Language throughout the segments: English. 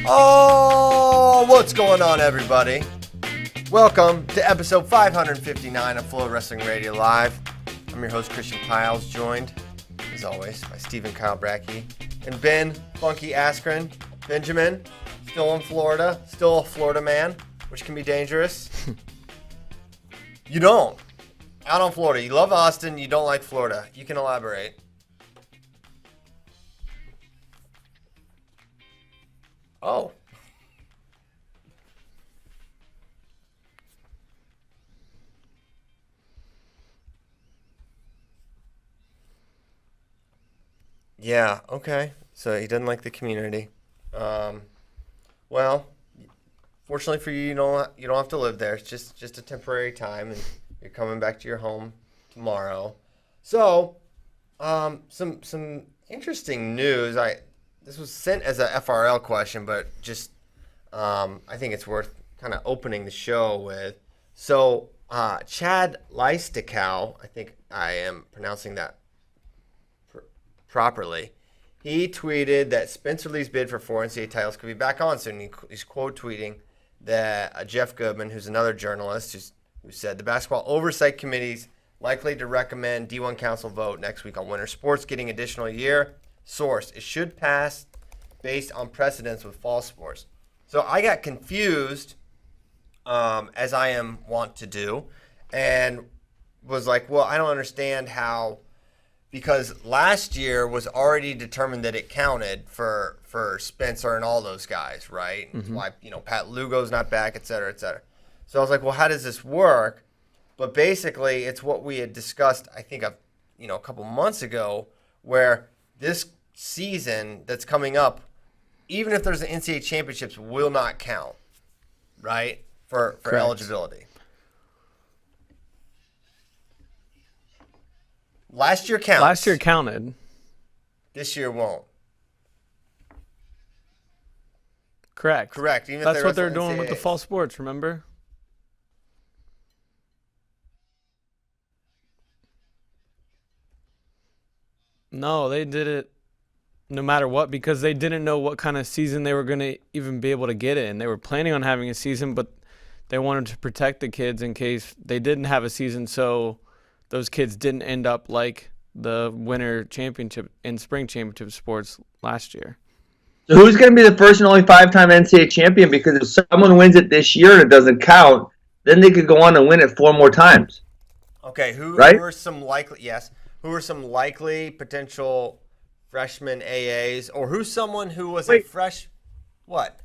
Oh, what's going on, everybody? Welcome to episode 559 of FloWrestling Radio Live. I'm your host, Christian Piles, joined, as always, by Stephen Kyle Brackey and Ben Funky Askren. Benjamin, still in Florida, still a Florida man, which can be dangerous. You don't. Out on Florida. You love Austin, you don't like Florida. You can elaborate. Oh. Yeah, okay. So he doesn't like the community. Well, fortunately for you, you don't have to live there. It's just a temporary time, and you're coming back to your home tomorrow. So, some interesting news. This was sent as a FRL question, but just I think it's worth kind of opening the show with. So, Chad Leistekow, I think I am pronouncing that properly. He tweeted that Spencer Lee's bid for 4 NCAA titles could be back on soon. He's quote tweeting that Jeff Goodman, who's another journalist, who said the Basketball Oversight Committee's likely to recommend D1 Council vote next week on winter sports getting additional year. Source, it should pass based on precedents with fall sports. So I got confused, as I am wont to do, and was like, well, I don't understand how, because last year was already determined that it counted for Spencer and all those guys, right? Mm-hmm. Why, Pat Lugo's not back, et cetera, et cetera. So I was like, well, how does this work? But basically, it's what we had discussed, I think, a couple months ago, where this season that's coming up, even if there's an NCAA championships, will not count, right, for eligibility. Last year counts. Last year counted. This year won't. Correct. Even That's what they're doing with the fall sports, remember? No, they did it no matter what because they didn't know what kind of season they were going to even be able to get in. They were planning on having a season, but they wanted to protect the kids in case they didn't have a season, so those kids didn't end up like the winter championship and spring championship sports last year. So who's going to be the first and only 5-time NCAA champion? Because if someone wins it this year and it doesn't count, then they could go on and win it 4 more times. Okay, who are some likely potential freshman AAs, or who's someone who was a fresh what?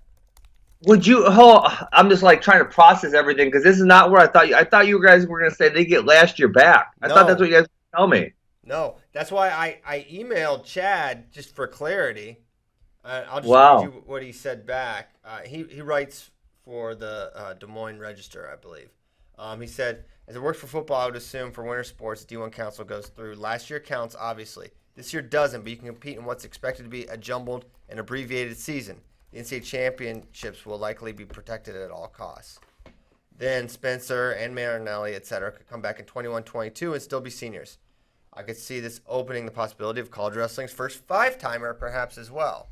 Would you? I'm just trying to process everything because this is not where I thought you guys were going to say they get last year back. I thought that's what you guys were tell me. No, that's why I emailed Chad just for clarity. I'll just read you what he said back. He writes for the Des Moines Register, I believe. He said, as it works for football, I would assume for winter sports, D1 Council goes through. Last year counts, obviously. This year doesn't, but you can compete in what's expected to be a jumbled and abbreviated season. The NCAA championships will likely be protected at all costs. Then Spencer and Marinelli, et cetera, could come back in 21-22 and still be seniors. I could see this opening the possibility of college wrestling's first 5-timer perhaps as well.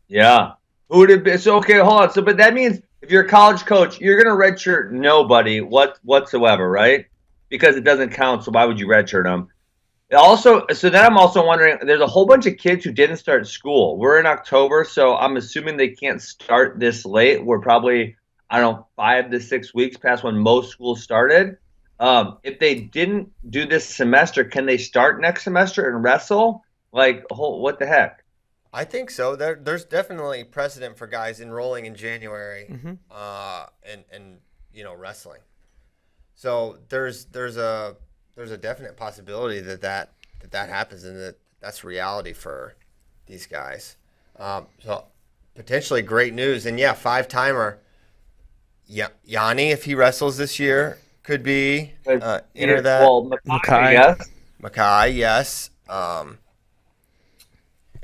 Yeah. Who would it be? So, okay, hold on. So, but that means if you're a college coach, you're going to redshirt nobody whatsoever, right? Because it doesn't count, so why would you redshirt them? Also, so then I'm also wondering, there's a whole bunch of kids who didn't start school. We're in October, so I'm assuming they can't start this late. We're probably, 5 to 6 weeks past when most schools started. If they didn't do this semester, can they start next semester and wrestle? What the heck? I think so. There's definitely precedent for guys enrolling in January, and wrestling. So there's a definite possibility that happens and that's reality for these guys. So potentially great news. And 5-timer. Yanni, if he wrestles this year, could be enter that. Well, Makai, yes.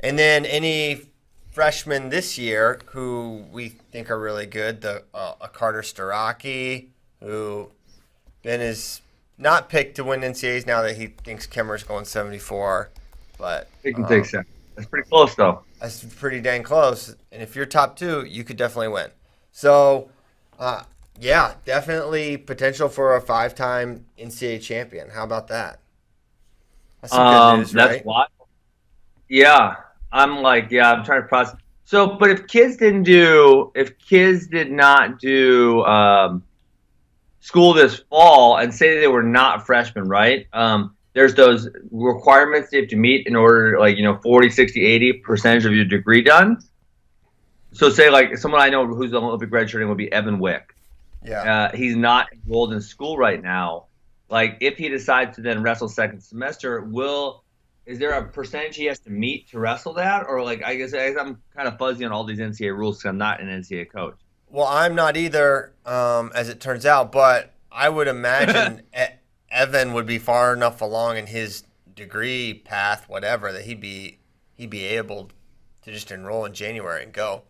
And then any freshmen this year who we think are really good, a Carter Staraki, who Ben is not picked to win NCAAs now that he thinks Kemmer's going 74. But It can take second. That's pretty close, though. that's pretty dang close. And if you're top 2, you could definitely win. So, yeah, definitely potential for a 5-time NCAA champion. How about that? That's some good news, right? That's wild. Yeah, I'm trying to process. So, but if kids did not do school this fall and say they were not freshmen, right? There's those requirements they have to meet in order, 40, 60, 80% of your degree done. So say someone I know who's on Olympic redshirting would be Evan Wick. Yeah. He's not enrolled in school right now. If he decides to then wrestle second semester, is there a percentage he has to meet to wrestle that? Or I guess I'm kind of fuzzy on all these NCAA rules because I'm not an NCAA coach. Well, I'm not either, as it turns out, but I would imagine Evan would be far enough along in his degree path, whatever, that he'd be able to just enroll in January and go.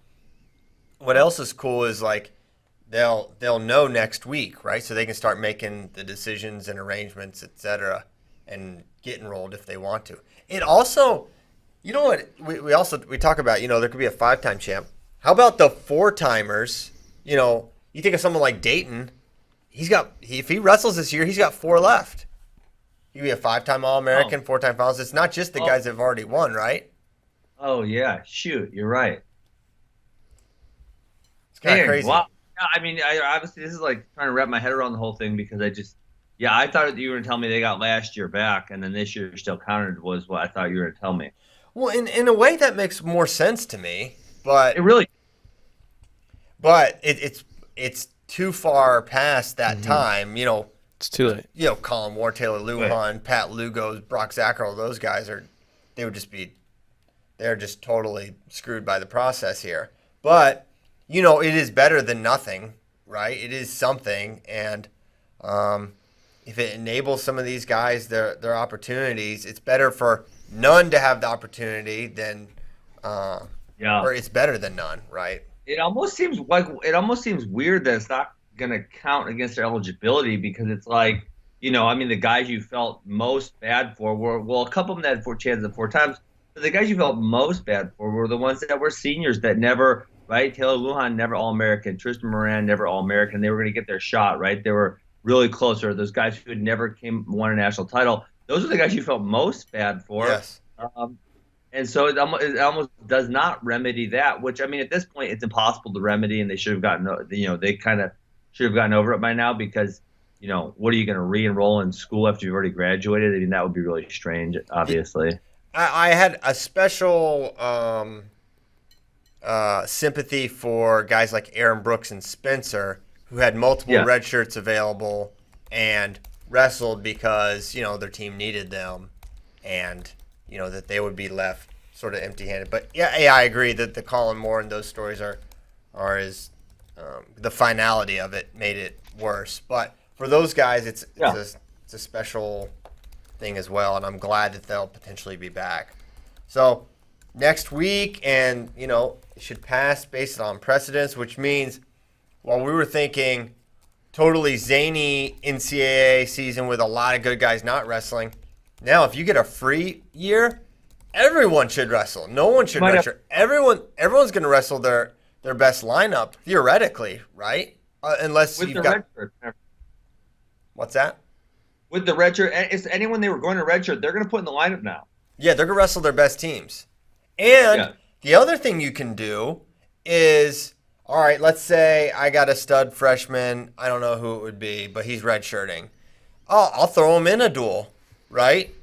What else is cool is they'll know next week, right? So they can start making the decisions and arrangements, etc., and get enrolled if they want to. It also, you know what? We talk about, there could be a 5-time champ. How about the 4-timers? You think of someone like Dayton. If he wrestles this year, he's got 4 left. He'd be a 5-time All-American, 4-time finalist. It's not just the guys that have already won, right? Oh yeah, shoot, you're right. It's kind of crazy. Wow. I mean, obviously this is trying to wrap my head around the whole thing because I thought that you were going to tell me they got last year back and then this year still counted was what I thought you were going to tell me. Well, in a way that makes more sense to me, but it really. But it's too far past that time. It's too late. Colin Moore, Taylor Lujan, Pat Lugo, Brock Zackerl, those guys they're just totally screwed by the process here. But it is better than nothing, right? It is something, and if it enables some of these guys their opportunities, it's better for none to have the opportunity than or it's better than none, right? It almost seems weird that it's not going to count against their eligibility because it's the guys you felt most bad for were, a couple of them had 4 chances at 4 times, but the guys you felt most bad for were the ones that were seniors that never, right? Taylor Lujan, never All-American. Tristan Moran, never All-American. They were going to get their shot, right? They were really close. Or those guys who had never won a national title. Those are the guys you felt most bad for. Yes. And so it almost does not remedy that, which, at this point, it's impossible to remedy, and they should have gotten, they kind of should have gotten over it by now because, what are you going to re-enroll in school after you've already graduated? That would be really strange, obviously. I had a special sympathy for guys like Aaron Brooks and Spencer who had multiple red shirts available and wrestled because, their team needed them and that they would be left sort of empty-handed. But yeah, I agree that the Colin Moore and those stories are the finality of it made it worse. But for those guys, it's a special thing as well, and I'm glad that they'll potentially be back. So next week, and it should pass based on precedence, which means while we were thinking totally zany NCAA season with a lot of good guys not wrestling. Now, if you get a free year, everyone should wrestle. No one should wrestle. Everyone's going to wrestle their best lineup, theoretically, right? Unless with you've got... What's that? With the red shirt, it's anyone they were going to red shirt, they're going to put in the lineup now. Yeah, they're going to wrestle their best teams. And the other thing you can do is, all right, let's say I got a stud freshman. I don't know who it would be, but he's redshirting. I'll throw him in a duel, right?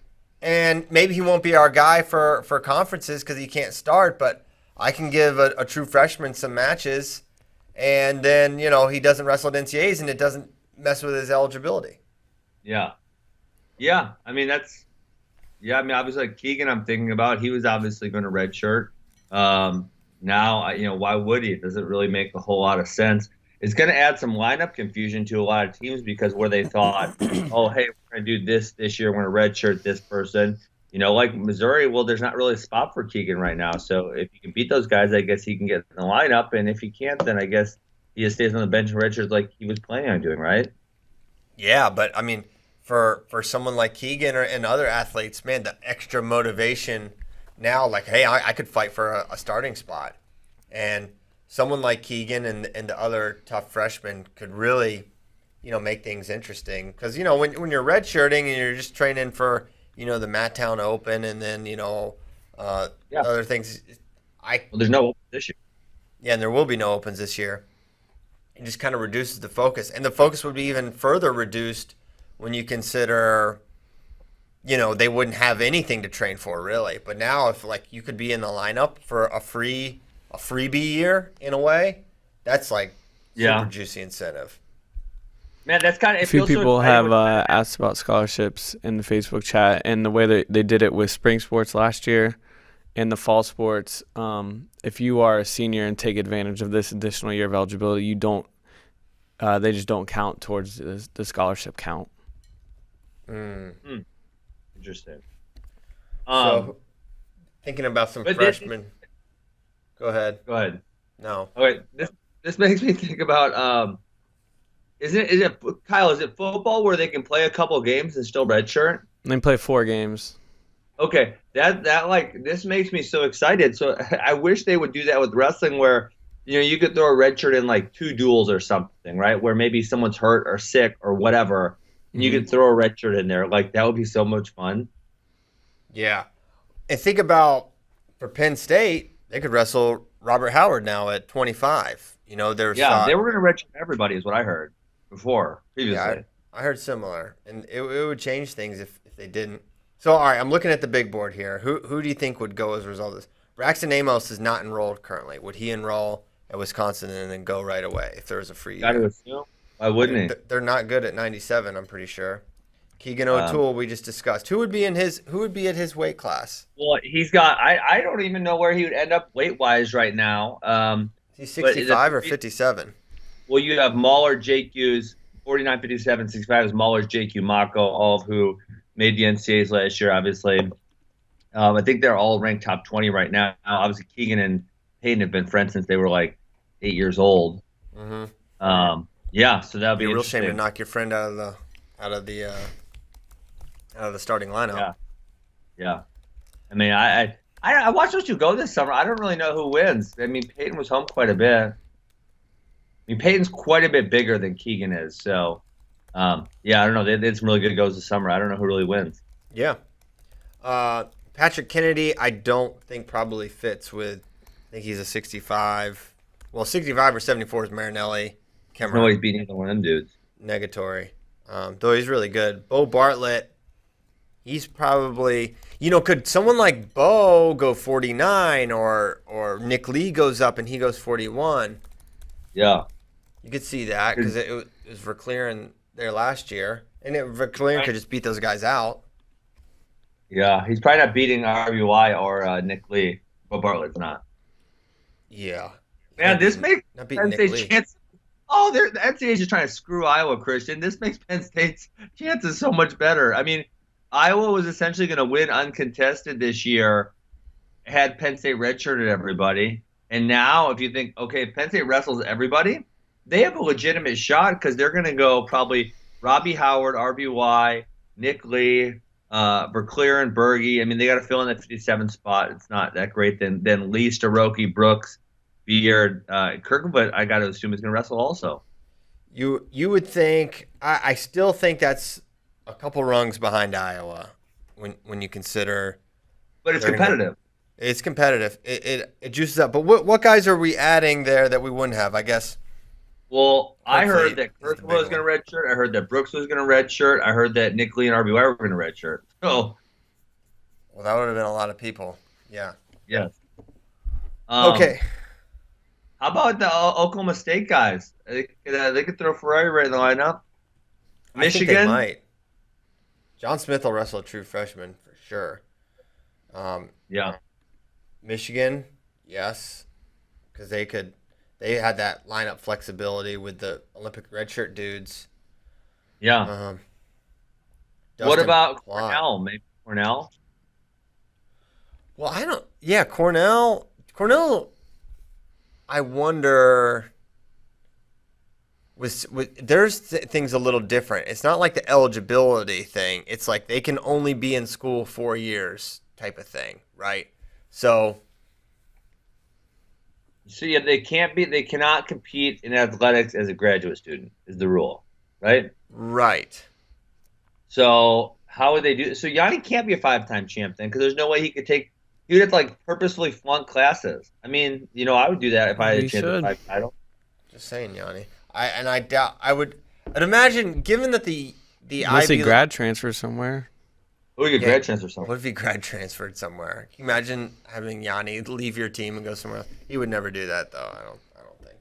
And maybe he won't be our guy for conferences because he can't start, but I can give a true freshman some matches, and then, he doesn't wrestle at NCAAs, and it doesn't mess with his eligibility. Yeah. Yeah, obviously Keegan I'm thinking about, he was obviously going to redshirt. Now, why would he? It doesn't really make a whole lot of sense. It's going to add some lineup confusion to a lot of teams because where they thought, oh, hey, we're going to do this year, we're going to redshirt this person. Like Missouri, well, there's not really a spot for Keegan right now. So if you can beat those guys, I guess he can get in the lineup. And if he can't, then I guess he just stays on the bench and redshirts like he was planning on doing, right? Yeah, but, for someone like Keegan and other athletes, man, the extra motivation now, like, hey, I could fight for a starting spot. And someone like Keegan and the other tough freshmen could really, make things interesting. Because, when you're redshirting and you're just training for, the Matttown Open and then, other things. Well, there's no open this year. Yeah, and there will be no opens this year. It just kind of reduces the focus. And the focus would be even further reduced when you consider, they wouldn't have anything to train for, really. But now if, you could be in the lineup for a freebie year, in a way, that's, super juicy incentive. Man, that's kind of. A few people have asked about scholarships in the Facebook chat and the way that they did it with spring sports last year and the fall sports. If you are a senior and take advantage of this additional year of eligibility, you don't. They just don't count towards the scholarship count. Interesting. So, thinking about some freshmen. Go ahead. No. Okay. This makes me think about. Is it Kyle? Is it football where they can play a couple games and still redshirt? They play 4 games. Okay, that this makes me so excited. So I wish they would do that with wrestling, where you could throw a redshirt in 2 duels or something, right? Where maybe someone's hurt or sick or whatever, and you could throw a redshirt in there. That would be so much fun. Yeah, and think about for Penn State, they could wrestle Robert Howard now at 25. They were going to redshirt everybody, is what I heard previously. Yeah, I heard similar, and it would change things if they didn't. So, all right, I'm looking at the big board here. Who do you think would go as a result of this? Braxton Amos is not enrolled currently. Would he enroll at Wisconsin and then go right away if there was a free year? Got to assume. Why wouldn't he? They're not good at 97, I'm pretty sure. Keegan O'Toole, we just discussed. Who would be at his weight class? Well, he's got. I don't even know where he would end up weight wise right now. He's 65 or 57. Well, you have Mahler, Jake Hughes, 49, 57, 65 is Mahler, Jake Hughes, Mako, all of who made the NCAAs last year, obviously. I think they're all ranked top 20 right now. Obviously, Keegan and Hayden have been friends since they were 8 years old. Mm-hmm. So that would be a real shame to knock your friend out of the starting lineup. Yeah. I mean, I watched those two go this summer. I don't really know who wins. I mean, Peyton was home quite a bit. Peyton's quite a bit bigger than Keegan is. So, I don't know. They did some really good goes this summer. I don't know who really wins. Yeah. Patrick Kennedy, I don't think probably fits with. I think he's a 65. Well, 65 or 74 is Marinelli. No, he's beating either one of them dudes. Negatory. Though he's really good. Bo Bartlett, he's probably, could someone like Bo go 49 or Nick Lee goes up and he goes 41? Yeah. You could see that because it was Verclaren there last year. And Verclaren could just beat those guys out. Yeah, he's probably not beating RBY or Nick Lee, but Bartlett's not. Yeah. Man, this makes Penn State's chance. Oh, the NCAA is just trying to screw Iowa, Christian. This makes Penn State's chances so much better. I mean, Iowa was essentially going to win uncontested this year, had Penn State redshirted everybody. And now if you think, okay, Penn State wrestles everybody, they have a legitimate shot because they're going to go probably Robbie Howard, RBY, Nick Lee, Verclaren, Berge. I mean, they got to fill in that 57 spot. It's not that great. Then Lee, Staroki, Brooks, Beard, Kirkland, but I got to assume he's going to wrestle also. You would think I still think that's a couple rungs behind Iowa when you consider. But it's competitive. It's competitive. It juices up. But what guys are we adding there that we wouldn't have? I guess. Well, I heard that Kirkland was going to redshirt. I heard that Brooks was going to redshirt. I heard that Nick Lee and RBY were going to redshirt. So. Well, that would have been a lot of people. Yeah. Yes. Okay. How about the Oklahoma State guys? They could throw Ferrari right in the lineup. Michigan? I think they might. John Smith will wrestle a true freshman for sure. Yeah. Michigan, yes, because they had that lineup flexibility with the Olympic redshirt dudes. Yeah. What about Cornell? Maybe Cornell? Well, I don't. Yeah, Cornell. I wonder. there's things a little different. It's not like the eligibility thing. It's like they can only be in school 4 years type of thing, right? So yeah, they cannot compete in athletics as a graduate student is the rule, right? Right. So how would they do? So Yanni can't be a 5-time champ then, because there's no way he could take. He'd have to like purposefully flunk classes. I mean, I would do that if I had a chance at 5 title. Just saying, Yanni. I doubt I'd imagine, given that the Unless Ivy he grad transfer somewhere. Or you could grad transfer somewhere. What if he grad transferred somewhere? Can you imagine having Yanni leave your team and go somewhere else? He would never do that, though. I don't think.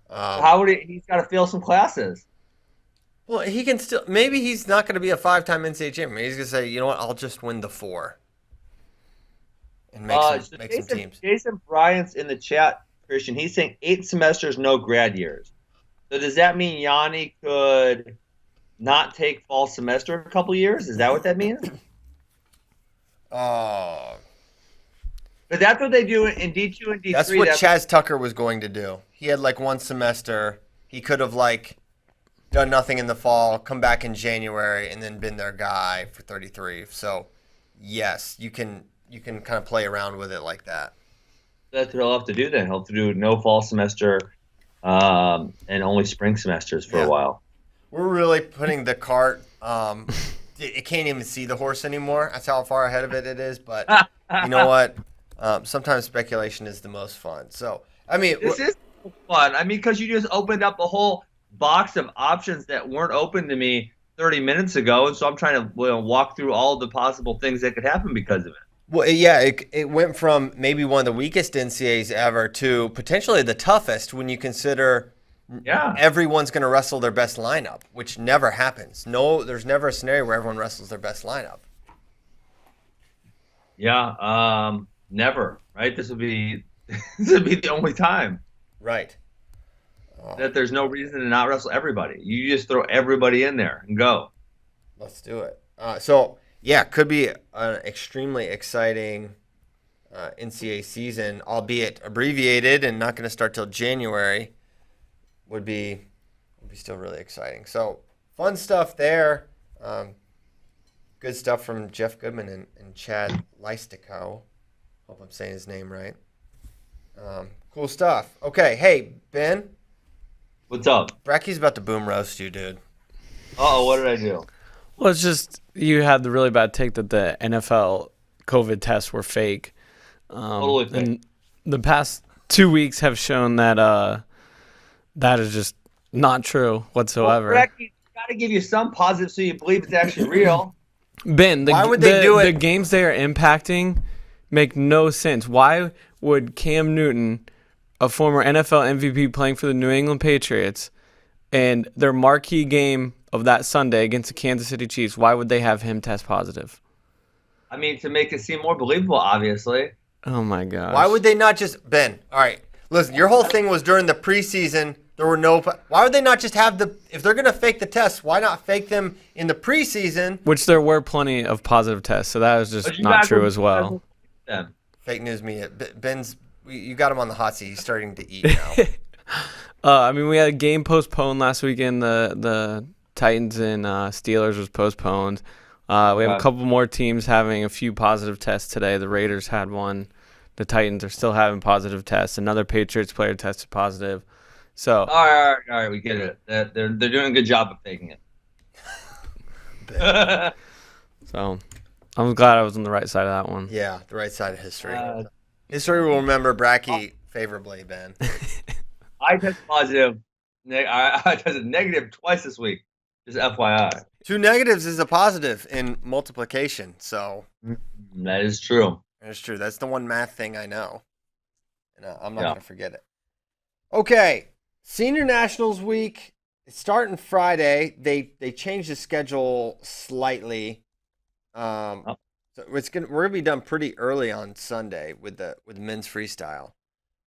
How would he? He's got to fail some classes. Well, he can still. Maybe he's not going to be a 5-time NCAA champion. Maybe he's going to say, you know what? I'll just win the 4 and make some teams. Jason Bryant's in the chat, Christian. He's saying 8 semesters, no grad years. So does that mean Yanni could not take fall semester a couple years? Is that what that means? Oh. But that's what they do in D2 and D3. That's what Chaz Tucker was going to do. He had like 1 semester. He could have like done nothing in the fall, come back in January, and then been their guy for 33. So, yes, you can kind of play around with it like that. That's what he'll have to do then. He'll have to do no fall semester and only spring semesters for a while. We're really putting the cart it can't even see the horse anymore. That's how far ahead of it is. But you know what? Sometimes speculation is the most fun. So, I mean, this is fun. I mean, because you just opened up a whole box of options that weren't open to me 30 minutes ago, and so I'm trying to walk through all the possible things that could happen because of it. Well, yeah, it went from maybe one of the weakest NCAAs ever to potentially the toughest when you consider everyone's going to wrestle their best lineup, which never happens. No, there's never a scenario where everyone wrestles their best lineup. Yeah, never. Right? This would be the only time. Right. That there's no reason to not wrestle everybody. You just throw everybody in there and go. Let's do it. So, yeah, could be an extremely exciting NCAA season, albeit abbreviated and not going to start till January. Would be still really exciting. So, fun stuff there. Good stuff from Jeff Goodman and Chad Leistico. Hope I'm saying his name right. Cool stuff. Okay, hey, Ben. What's up? Bracky's about to boom roast you, dude. Uh-oh, what did I do? Well, it's just you had the really bad take that the NFL COVID tests were fake. Totally fake. And the past 2 weeks have shown that that is just not true whatsoever. Well, Bracky, got to give you some positive so you believe it's actually real. Ben, why would they do it? The games they are impacting make no sense. Why would Cam Newton, a former NFL MVP playing for the New England Patriots, and their marquee game of that Sunday against the Kansas City Chiefs, why would they have him test positive? I mean, to make it seem more believable, obviously. Oh, my gosh. Why would they not just... Ben, all right. Listen, your whole thing was during the preseason, there were no... Why would they not just have the... If they're going to fake the tests, why not fake them in the preseason? Which there were plenty of positive tests, so that was just not true as well. Fake news media. Ben's... You got him on the hot seat. He's starting to eat now. I mean, we had a game postponed last weekend. The Titans and Steelers was postponed. We have a couple more teams having a few positive tests today. The Raiders had one. The Titans are still having positive tests. Another Patriots player tested positive. So all right, we get it. They're doing a good job of faking it. So I'm glad I was on the right side of that one. Yeah, the right side of history. History will remember Bracky favorably, Ben. I tested positive. I tested negative twice this week. Just FYI. 2 negatives is a positive in multiplication, so. That is true. That's true. That's the one math thing I know. And I'm not going to forget it. Okay. Senior Nationals week. It's starting Friday. They changed the schedule slightly. So we're gonna be done pretty early on Sunday with men's freestyle.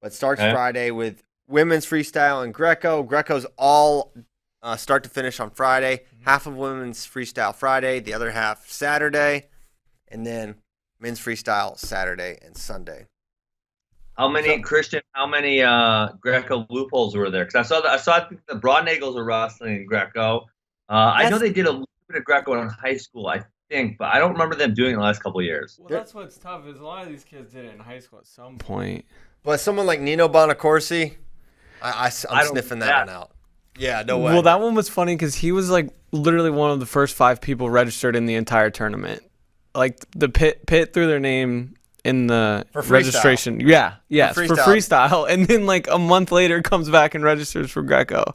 But it starts Friday with women's freestyle and Greco. Greco's all start to finish on Friday. Half of women's freestyle Friday, the other half Saturday, and then men's freestyle Saturday and Sunday. How many Greco loopholes were there? Because I saw the Broadnagles were wrestling in Greco. I know they did a little bit of Greco in high school, I think, but I don't remember them doing it the last couple of years. Well, that's what's tough is a lot of these kids did it in high school at some point. But someone like Nino Bonacorsi, I'm sniffing that one out. Yeah, no way. Well, that one was funny because he was like literally one of the first 5 people registered in the entire tournament. Like the pit threw their name in the registration. Yeah, for freestyle. And then like a month later comes back and registers for Greco.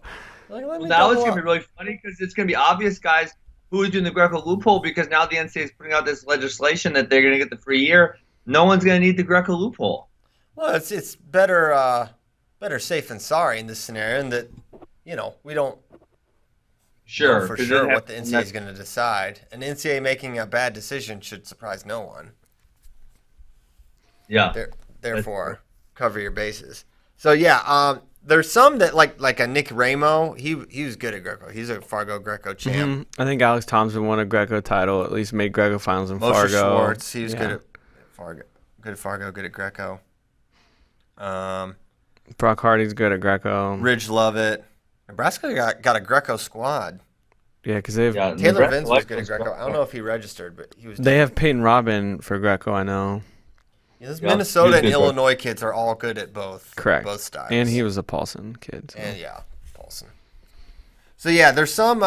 That was going to be really funny because it's going to be obvious guys who is doing the Greco loophole because now the NCAA is putting out this legislation that they're going to get the free year. No one's going to need the Greco loophole. Well, it's better safe than sorry in this scenario, and that we don't know for sure what the NCAA is going to decide. An NCAA making a bad decision should surprise no one. Yeah. Therefore, cover your bases. So yeah, there's some that like a Nick Ramo. He was good at Greco. He's a Fargo Greco champ. I think Alex Thompson won a Greco title. At least made Greco finals in Moshe Fargo. Schwartz. He was good at Fargo. Good at Fargo. Good at Greco. Brock Hardy's good at Greco. Ridge Lovett. Nebraska got a Greco squad. Yeah, because they have Taylor Vince was good at Greco. I don't know if he registered, but he was. They have Peyton Robin for Greco. I know. Yeah, those Minnesota and Illinois kids are all good at both. Correct. Both styles. And he was a Paulson kid. So. And Paulson. So yeah, there's some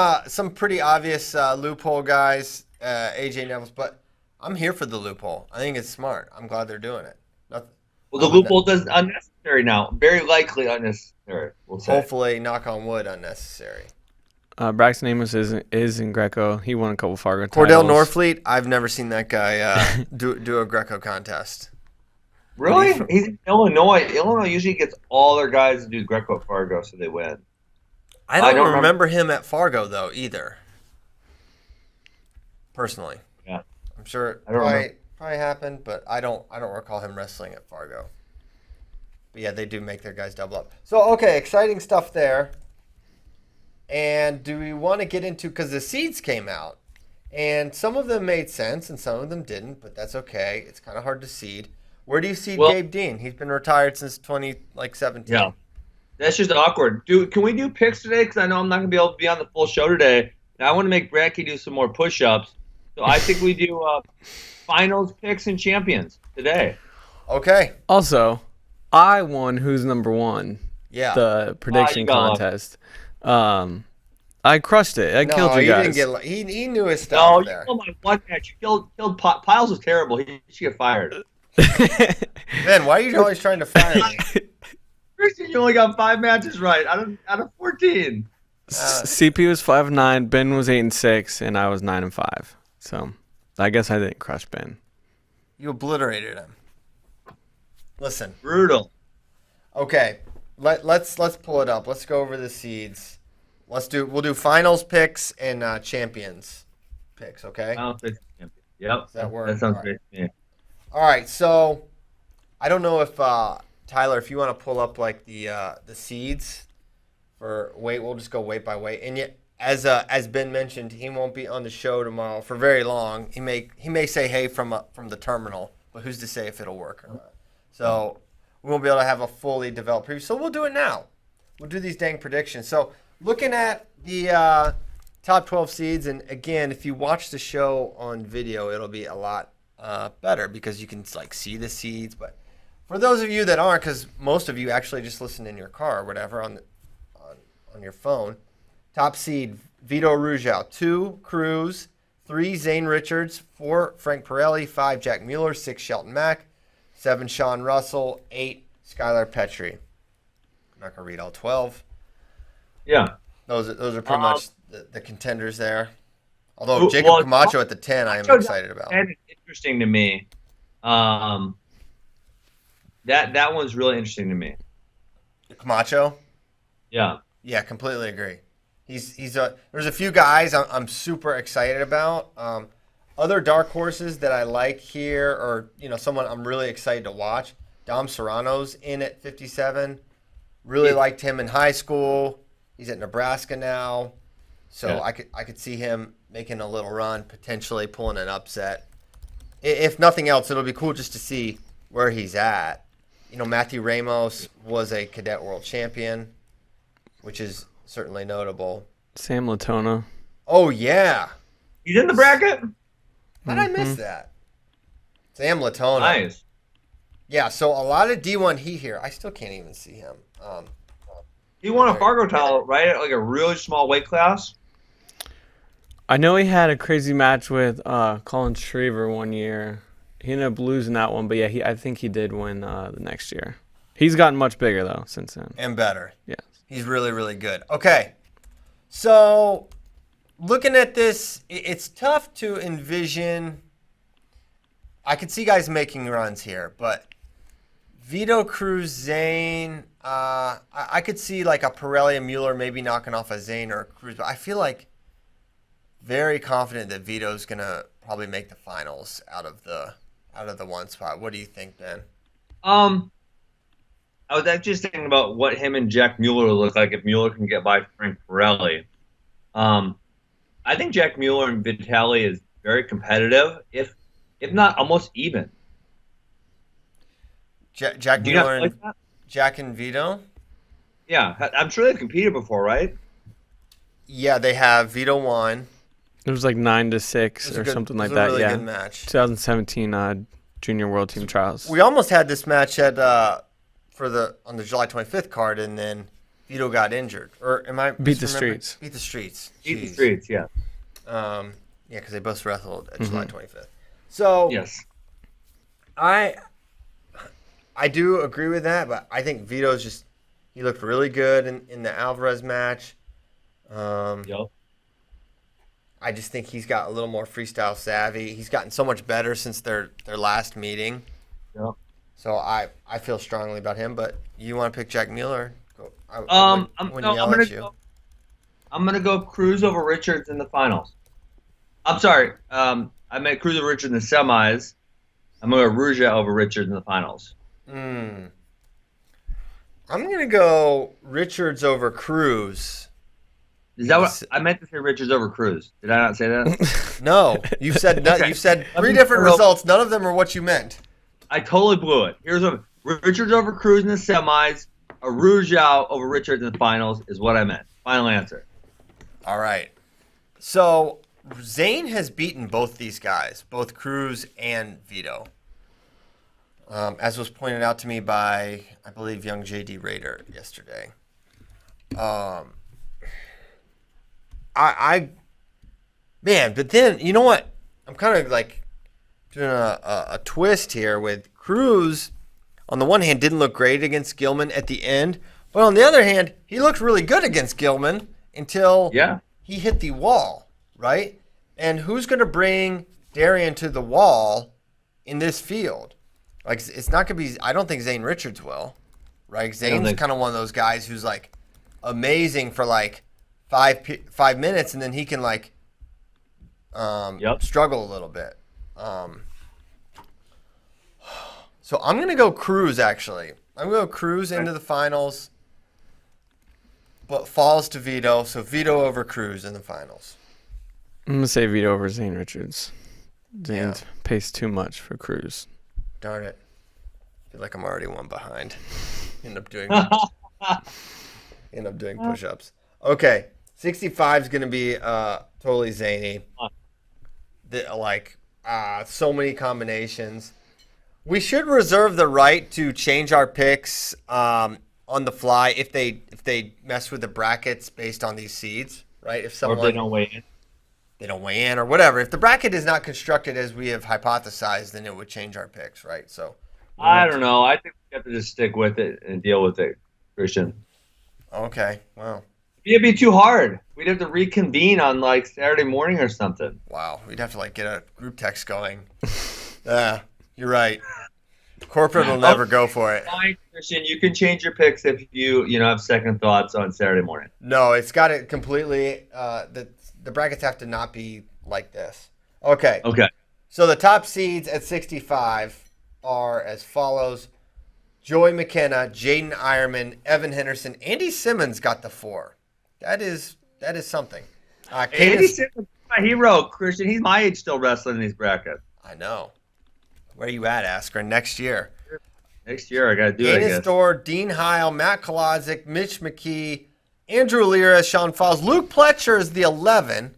pretty obvious loophole guys, AJ Neville's, but I'm here for the loophole. I think it's smart. I'm glad they're doing it. Well, the loophole is unnecessary now. Very likely unnecessary. We'll say. Hopefully, knock on wood, unnecessary. Braxton Amos is in Greco. He won a couple Fargo Cordell titles. Norfleet, I've never seen that guy do a Greco contest. Really? He's in Illinois. Illinois usually gets all their guys to do Greco at Fargo, so they win. I don't remember him at Fargo, though, either. Personally. Yeah. I'm sure it probably happened, but I don't recall him wrestling at Fargo. But yeah, they do make their guys double up. So, okay, exciting stuff there. And do we want to get into, because the seeds came out, and some of them made sense and some of them didn't, but that's okay. It's kind of hard to seed. Where do you see Gabe Dean? He's been retired since 2017. Yeah, that's just awkward. Can we do picks today? Because I know I'm not going to be able to be on the full show today. And I want to make Bracky do some more push-ups. So I think we do finals, picks, and champions today. Okay. Also, I won Who's Number One. Yeah. The prediction contest. I crushed it. I killed you guys. He knew his stuff there. No, you killed my one match. You killed Piles was terrible. He should get fired. Man, why are you always trying to fire me? Christian, you only got 5 matches right out of 14. CP was 5-9, Ben was 8-6, and I was 9-5. So I guess I didn't crush Ben. You obliterated him. Listen. Brutal. Okay. Let's pull it up. Let's go over the seeds. We'll do finals picks and champions picks, okay? Finals picks and champions. Yep. Does that work? That sounds great to me. All right, so I don't know if Tyler, if you want to pull up like the seeds for weight, we'll just go weight by weight. And yet, as Ben mentioned, he won't be on the show tomorrow for very long. He may say hey from the terminal, but who's to say if it'll work or not? So we won't be able to have a fully developed preview. So we'll do it now. We'll do these dang predictions. So looking at the top 12 seeds, and again, if you watch the show on video, it'll be a lot better because you can like see the seeds. But for those of you that aren't, because most of you actually just listen in your car or whatever on your phone, top seed Vito Rujau, 2 Cruz, 3 Zane Richards, 4 Frank Pirelli, 5 Jack Mueller, 6 Shelton Mack, 7 Sean Russell, 8 Skylar Petrie. I'm not gonna read all 12. Yeah, those are pretty much the contenders there. Although Jacob Camacho at the 10, I am excited about. That is interesting to me. That one's really interesting to me. Camacho? Yeah. Yeah, completely agree. There's a few guys I'm super excited about. Other dark horses that I like here, or someone I'm really excited to watch. Dom Serrano's in at 57. Really liked him in high school. He's at Nebraska now. So yeah. I could see him making a little run, potentially pulling an upset. If nothing else, it'll be cool just to see where he's at. Matthew Ramos was a cadet world champion, which is certainly notable. Sam Latona. Oh, yeah. He's in the bracket? How did I miss that? Sam Latona. Nice. Yeah, so a lot of D1 heat here. I still can't even see him. He won a Fargo title, right? At like a really small weight class. I know he had a crazy match with Colin Shriver one year. He ended up losing that one, but yeah, I think he did win the next year. He's gotten much bigger though since then. And better. Yes. He's really, really good. Okay. So looking at this, it's tough to envision. I could see guys making runs here, but Vito, Cruz, Zane, I could see like a Pirelli and Mueller maybe knocking off a Zane or a Cruz, but I feel like very confident that Vito's gonna probably make the finals out of the one spot. What do you think, Ben? I was actually just thinking about what him and Jack Mueller look like if Mueller can get by Frank Pirelli. I think Jack Mueller and Vitali is very competitive, if not almost even. Jack Do you not Mueller like and that? Jack and Vito? Yeah, I'm sure they've competed before, right? Yeah, they have. Vito won. It was like 9-6 or something like that. Really Yeah. good match. 2017 Junior World Team Trials. We almost had this match at on the July 25th card, and then Vito got injured. Or am I Beat the misremembering? Streets. Beat the Streets. Beat the Jeez. Streets, yeah. Yeah, because they both wrestled at July 25th. So Yes. I do agree with that, but I think Vito's he looked really good in the Alvarez match. Yep. I just think he's got a little more freestyle savvy. He's gotten so much better since their last meeting. Yep. So I feel strongly about him. But you want to pick Jack Mueller? I'm gonna go Cruz over Richards in the finals. I'm sorry. I meant Cruz over Richards in the semis. I'm gonna go Ruja over Richards in the finals. I'm gonna go Richards over Cruz. Is that what I meant to say? Richards over Cruz. Did I not say that? No, you've said Okay. you've said three different results. None of them are what you meant. I totally blew it. Here's what Richards over Cruz in the semis. A Ruja over Richards in the finals is what I meant. Final answer. All right. So Zane has beaten both these guys, both Cruz and Vito. As was pointed out to me by, I believe, young JD Raider yesterday. But then, you know what? I'm kind of like doing a twist here with Cruz. On the one hand, didn't look great against Gilman at the end. But on the other hand, he looked really good against Gilman until he hit the wall, right? And who's going to bring Darian to the wall in this field? Like, it's not going to be, I don't think Zane Richards will, right? Zane's kind of one of those guys who's like amazing for like 5 minutes, and then he can like struggle a little bit. So I'm going to go Cruz, actually. I'm going to go Cruz into the finals, but falls to Vito. So Vito over Cruz in the finals. I'm going to say Vito over Zane Richards. Zane's paced too much for Cruz. Darn it. I feel like I'm already one behind. End up doing push-ups. Okay. 65 is going to be totally zany. So many combinations. We should reserve the right to change our picks on the fly if they mess with the brackets based on these seeds, right? If Or if they don't weigh in. They don't weigh in or whatever. If the bracket is not constructed as we have hypothesized, then it would change our picks, right? So I don't know. I think we have to just stick with it and deal with it, Christian. Okay. Wow. It'd be too hard. We'd have to reconvene on like Saturday morning or something. Wow. We'd have to like get a group text going. Yeah, you're right. Corporate will never go for it. Fine, Christian. You can change your picks if you have second thoughts on Saturday morning. No, it's got it completely. The brackets have to not be like this. Okay. Okay. So the top seeds at 65 are as follows: Joey McKenna, Jaden Ironman, Evan Henderson, Andy Simmons got the 4. That is something. Andy Simmons, my hero, Christian. He's my age still wrestling in these brackets. I know. Where you at, Askren? Next year. Next year, I got to do it, I Dana guess. Storr, Dean Heil, Matt Kolodzic, Mitch McKee, Andrew Lira, Sean Falls. Luke Pletcher is the 11.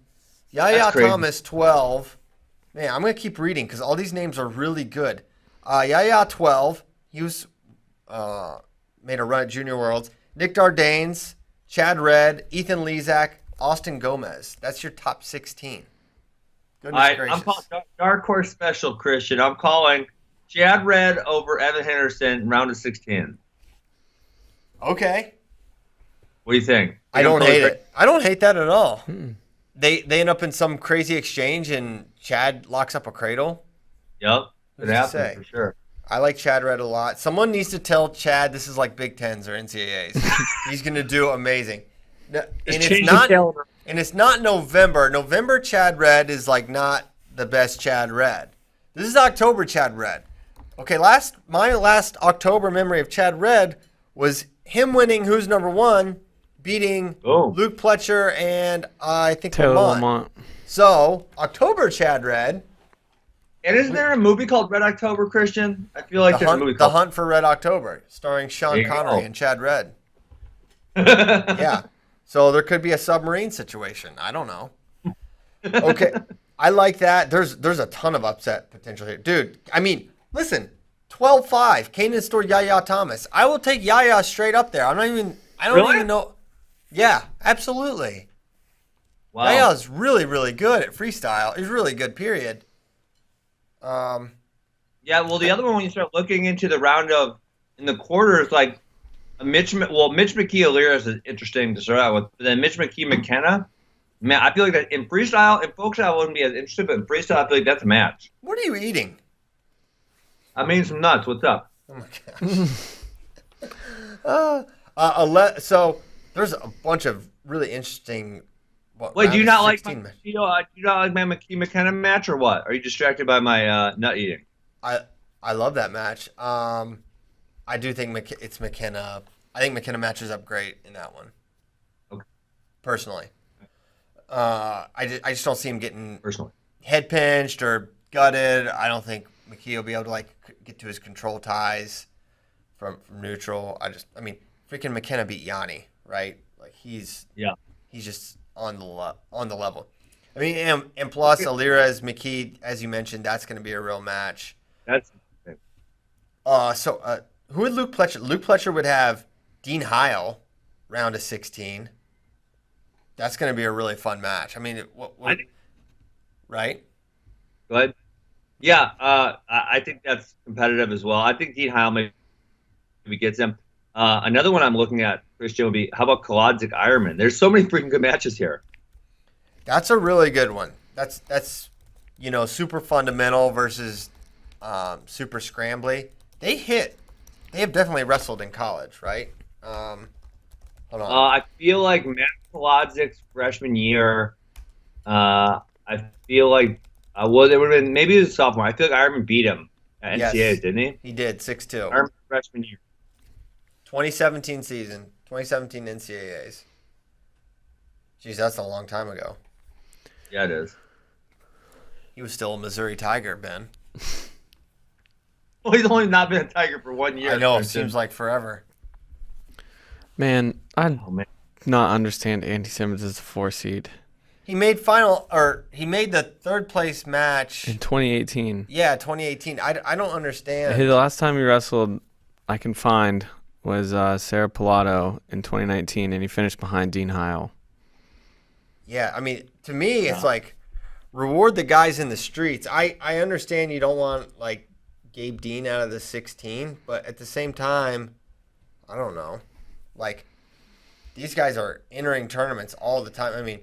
Yaya That's crazy. Thomas, 12. Man, I'm going to keep reading because all these names are really good. Yaya, 12. He was made a run at Junior Worlds. Nick Dardanes, Chad Redd, Ethan Lezak, Austin Gomez. That's your top 16. Goodness gracious. I'm calling Dark Horse Special, Christian. I'm calling Chad Redd over Evan Henderson, round of 16. Okay. What do you think? I don't hate it. I don't hate that at all. They end up in some crazy exchange and Chad locks up a cradle. Yep. Who's It to happens say? for sure. I like Chad Redd a lot. Someone needs to tell Chad this is like Big Tens or NCAAs. He's going to do amazing. And it's not November. November Chad Redd is like not the best Chad Redd. This is October Chad Redd. Okay, my last October memory of Chad Redd was him winning Who's Number One, beating Luke Pletcher and I think Taylor Lamont. Lamont. So October Chad Redd. And isn't there a movie called Red October, Christian? I feel like there's a movie The called Hunt for Red October, starring Sean There you Connery go. and Chad Redd. Yeah. So there could be a submarine situation. I don't know. Okay. I like that. There's a ton of upset potential here. Dude, I mean, listen, 12-5, Kanan Storr, Yaya Thomas. I will take Yaya straight up there. I don't Really? even know. Yeah, absolutely. Wow. Yaya's really, really good at freestyle. He's really good, period. Yeah, well, the other one, when you start looking into the round of in the quarters, like Mitch McKee Alira is interesting to start out with, but then Mitch McKee McKenna, man, I feel like that in freestyle, in folk style, I wouldn't be as interested, but in freestyle, I feel like that's a match. What are you eating? I mean, some nuts. What's up? Oh my gosh. So there's a bunch of really interesting. Wait, do you not like my matches. do you not like my McKee McKenna match or what? Are you distracted by my nut eating? I love that match. I do think it's McKenna. I think McKenna matches up great in that one. Okay. Personally, I just don't see him getting Personally, head pinched or gutted. I don't think McKee will be able to get to his control ties from neutral. I mean, freaking McKenna beat Yanni, right? Like he's just on the level. I mean, and plus Alira's McKee, as you mentioned, that's going to be a real match. that's Who would Luke Pletcher? Luke Pletcher would have Dean Heil, round of 16. That's going to be a really fun match. I mean, right? Go ahead. Yeah, I think that's competitive as well. I think Dean Heil maybe gets him. Another one I'm looking at, Christian, would be how about Kolodzic Ironman? There's so many freaking good matches here. That's a really good one. That's super fundamental versus super scrambly. They have definitely wrestled in college, right? Hold on. I feel like Matt Kolodzic's freshman year. I feel like it would have been maybe he was a sophomore. I feel like Ironman beat him at NCAAs, Yes. didn't he? He did 6-2. Ironman freshman year. 2017 season, 2017 NCAAs. Jeez, that's a long time ago. Yeah, it is. He was still a Missouri Tiger, Ben. Well, he's only not been a Tiger for 1 year. I know, it Christian. seems like forever. Man, I Oh, man. not understand Andy Simmons as a 4 seed He made the third place match. in 2018. Yeah, 2018. I don't understand. The last time he wrestled, I can find, was Sarah Pilato in 2019, and he finished behind Dean Heil. Yeah, I mean, to me, it's like reward the guys in the streets. I understand you don't want like Gabe Dean out of the 16, but at the same time, I don't know. Like these guys are entering tournaments all the time. I mean,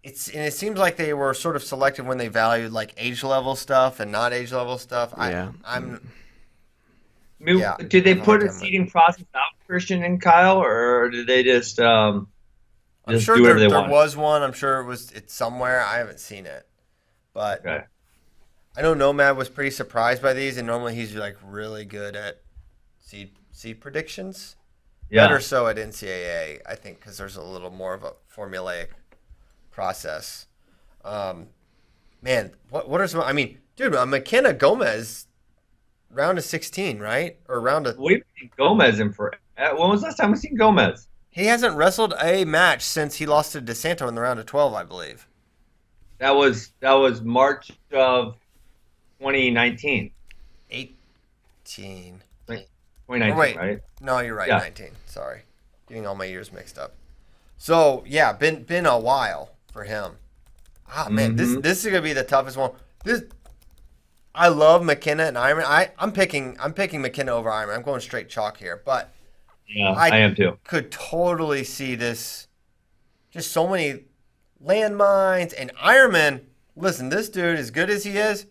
it seems like they were sort of selective when they valued like age level stuff and not age level stuff. Yeah. I mean, Yeah, did they I know put what a that seeding process out, Christian and Kyle, or did they just I'm sure do whatever they there want? was one. I'm sure it's somewhere. I haven't seen it, but Okay. I know Nomad was pretty surprised by these, and normally he's like really good at seed predictions. Yeah. Better so at NCAA, I think, because there's a little more of a formulaic process. Man, what are some? I mean, dude, McKenna Gomez round of 16, right? Or round of. We've seen Gomez in for. When was the last time we seen Gomez? He hasn't wrestled a match since he lost to DeSanto in the round of 12, I believe. That was March of 2019. 18. 2019, wait. right? No, you're right. Yeah. 19. Sorry, getting all my years mixed up. So yeah, been a while for him. Ah man, this is gonna be the toughest one. I love McKenna and Ironman. I'm picking McKenna over Ironman. I'm going straight chalk here, but Yeah, I am too. could totally see this. Just so many landmines and Ironman. Listen, this dude, as good as he is,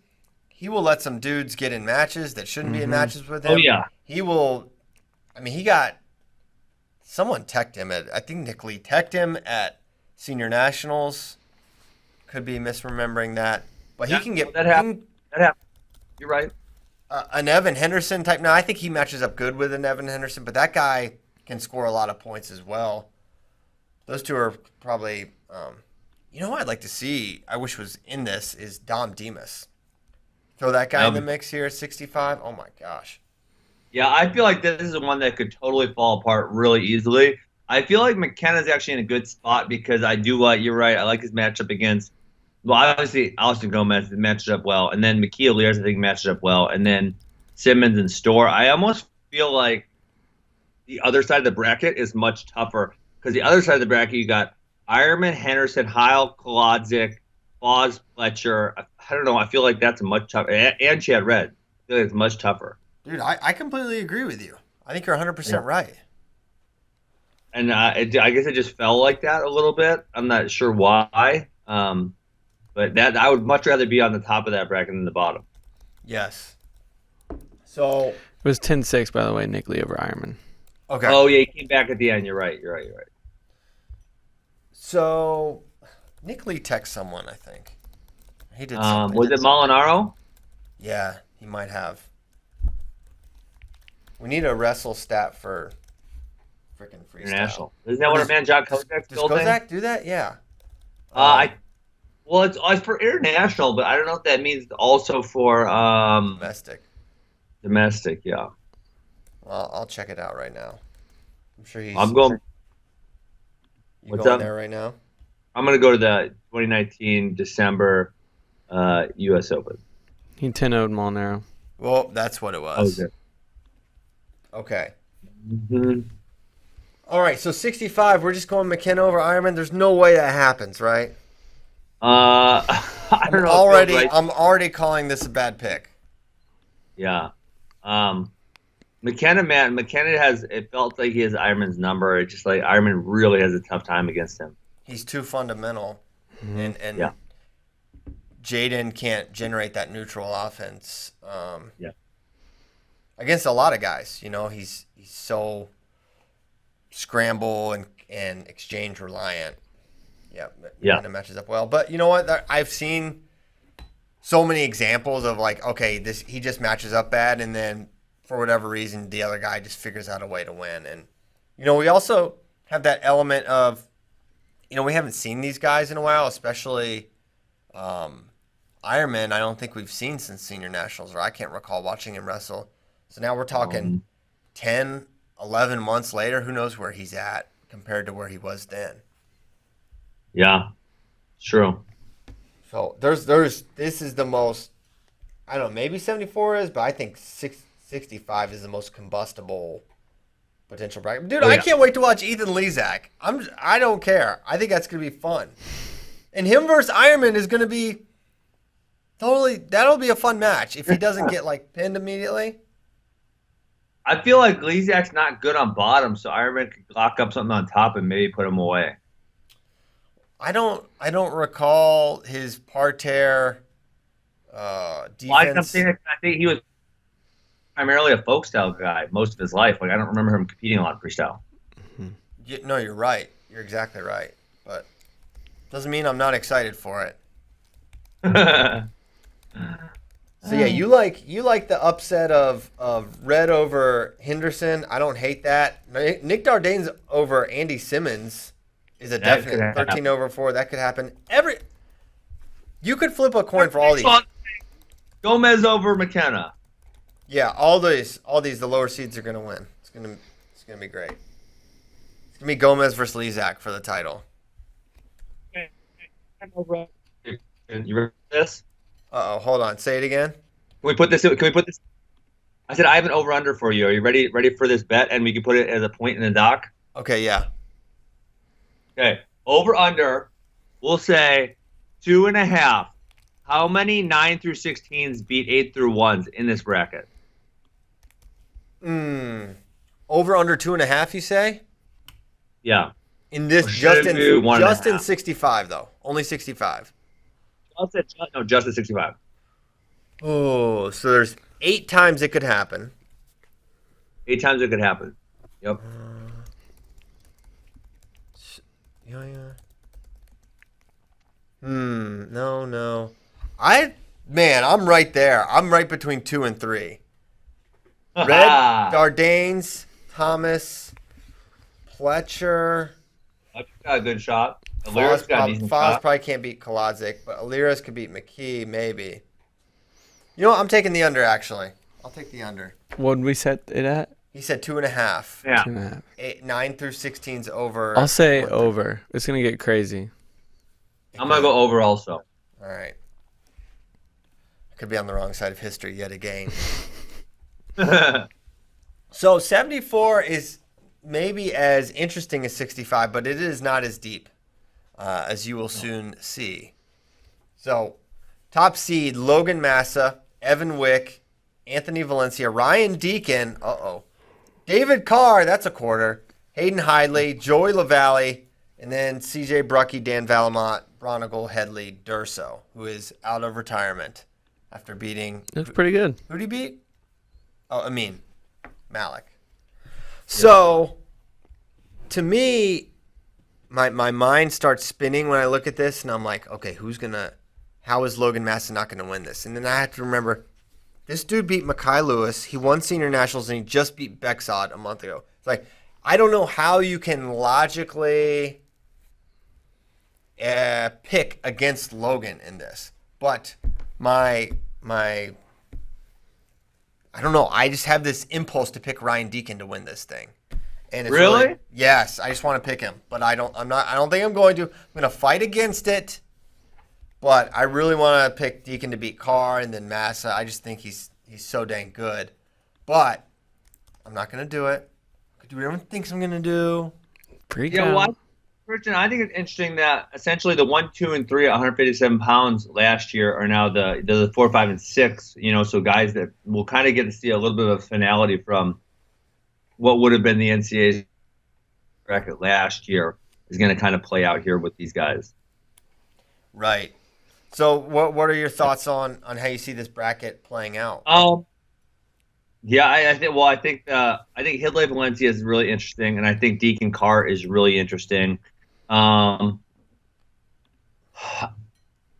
he will let some dudes get in matches that shouldn't be in matches with him. Oh yeah. He will. I mean, he got someone teched him at. I think Nick Lee teched him at Senior Nationals. Could be misremembering that, but he can get that happened. That happened. You're right. An Evan Henderson type. Now, I think he matches up good with an Evan Henderson, but that guy can score a lot of points as well. Those two are probably. You know what I'd like to see? I wish was in this is Dom Demas. Throw that guy in the mix here at 65. Oh my gosh. Yeah, I feel like this is one that could totally fall apart really easily. I feel like McKenna's actually in a good spot because I do you're right. I like his matchup against, well, obviously Austin Gomez matched up well, and then Mikia Lears I think matched up well, and then Simmons and Storr. I almost feel like the other side of the bracket is much tougher because the other side of the bracket you got Ironman, Henderson, Heil, Kolodzik, Foz, Fletcher. I don't know. I feel like that's a much tougher, and Chad Red. I feel like it's much tougher. Dude, I completely agree with you. I think you're 100% right. And I guess it just fell like that a little bit. I'm not sure why. But that I would much rather be on the top of that bracket than the bottom. Yes. So It was 10-6, by the way, Nick Lee over Ironman. okay. Oh yeah, he came back at the end. You're right. So Nick Lee texted someone, I think. He did something. Was it Molinaro? Yeah, he might have. We need a wrestle stat for freaking freestyle. International. Isn't that what our man John Kozak's Does building? Kozak do that? Yeah. Well, it's for international, but I don't know if that means also for Domestic. domestic. Yeah. Well, I'll check it out right now. I'm sure he's. I'm going. You What's going up? there right now? I'm going to go to the 2019 December U.S. Open. He 10-0'd Molinaro. Well, that's what it was. Okay. Okay. Mm-hmm. All right. So 65. We're just going McKenna over Ironman. There's no way that happens, right? I don't know. I'm already calling this a bad pick. Yeah. McKenna has, it felt like he has Ironman's number. It's just like Ironman really has a tough time against him. He's too fundamental, and Yeah. Jaden can't generate that neutral offense. Yeah. Against a lot of guys, you know, he's so scramble and exchange reliant. Yeah. And it matches up well. But you know what? I've seen so many examples of like, okay, he just matches up bad, and then for whatever reason, the other guy just figures out a way to win. And you know, we also have that element of, you know, we haven't seen these guys in a while, especially Ironman. I don't think we've seen since Senior Nationals, or I can't recall watching him wrestle. So now we're talking 10, 11 months later. Who knows where he's at compared to where he was then? Yeah, true. So this is the most, I don't know, maybe 74 is, but I think 65 is the most combustible potential bracket. Dude, I can't wait to watch Ethan Lezak. I don't care. I think that's going to be fun. And him versus Ironman is going to be that'll be a fun match if he doesn't get like pinned immediately. I feel like Lezak's not good on bottom, so Ironman could lock up something on top and maybe put him away. I don't recall his parterre defense. I think he was primarily a folk style guy most of his life. Like I don't remember him competing a lot in freestyle. No, you're right. You're exactly right. But doesn't mean I'm not excited for it. So yeah, you like the upset of Red over Henderson. I don't hate that. Nick Dardane's over Andy Simmons is a definite 13 over 4. That could happen. You could flip a coin for all these. Gomez over McKenna. Yeah, all these, the lower seeds are gonna win. It's gonna be great. It's gonna be Gomez versus Lezak for the title. You ready for this? Hold on. Say it again. Can we put this? I said I have an over/under for you. Are you ready? Ready for this bet? And we can put it as a point in the doc. Okay, yeah. Okay, over/under. We'll say 2.5. How many 9 through 16s beat 8 through 1s in this bracket? Over under 2.5. You say? Yeah. In this Just in 65 though. Only 65. Just at 65. Oh, so there's 8 times it could happen. 8 times it could happen. Yep. Yeah. No. I'm right there. I'm right between 2 and 3. Red, Dardanes, Thomas, Pletcher. Pletcher's got a good shot. Alira's got a decent Foz shot. probably can't beat Koladzic, but Alira's could beat McKee, maybe. You know what? I'm taking the under, actually. I'll take the under. What did we set it at? He said 2.5. Yeah. 2.5. 9 through 16's over. I'll say over. It's gonna get crazy. I'm going to go over also. All right. I could be on the wrong side of history yet again. So 74 is maybe as interesting as 65, but it is not as deep, as you will soon see. So top seed, Logan Massa, Evan Wick, Anthony Valencia, Ryan Deacon, David Carr, that's a quarter, Hayden Hidley, Joey LaValle, and then CJ Brucky, Dan Valamont, Bronigal, Headley, Durso, who is out of retirement after beating... Looks pretty good. Who did he beat? Malik. So, to me, my mind starts spinning when I look at this, and I'm like, okay, how is Logan Massa not gonna win this? And then I have to remember, this dude beat Makai Lewis, he won Senior Nationals, and he just beat Bexod a month ago. It's like, I don't know how you can logically pick against Logan in this, but my I don't know. I just have this impulse to pick Ryan Deacon to win this thing. And it's Really? Yes, I just want to pick him, but I don't think I'm going to. I'm going to fight against it. But I really want to pick Deacon to beat Carr and then Massa. I just think he's so dang good. But I'm not going to do it. I could do what everyone thinks I'm going to do. Freak Yeah, out. well, Christian, I think it's interesting that essentially the 1, 2, and 3 at 157 pounds last year are now the 4, 5, and 6. So guys that will kind of get to see a little bit of finality from what would have been the NCAA bracket last year is going to kind of play out here with these guys. Right. So what are your thoughts on how you see this bracket playing out? Yeah, I think Hidley Valencia is really interesting, and I think Deacon Carr is really interesting. I'm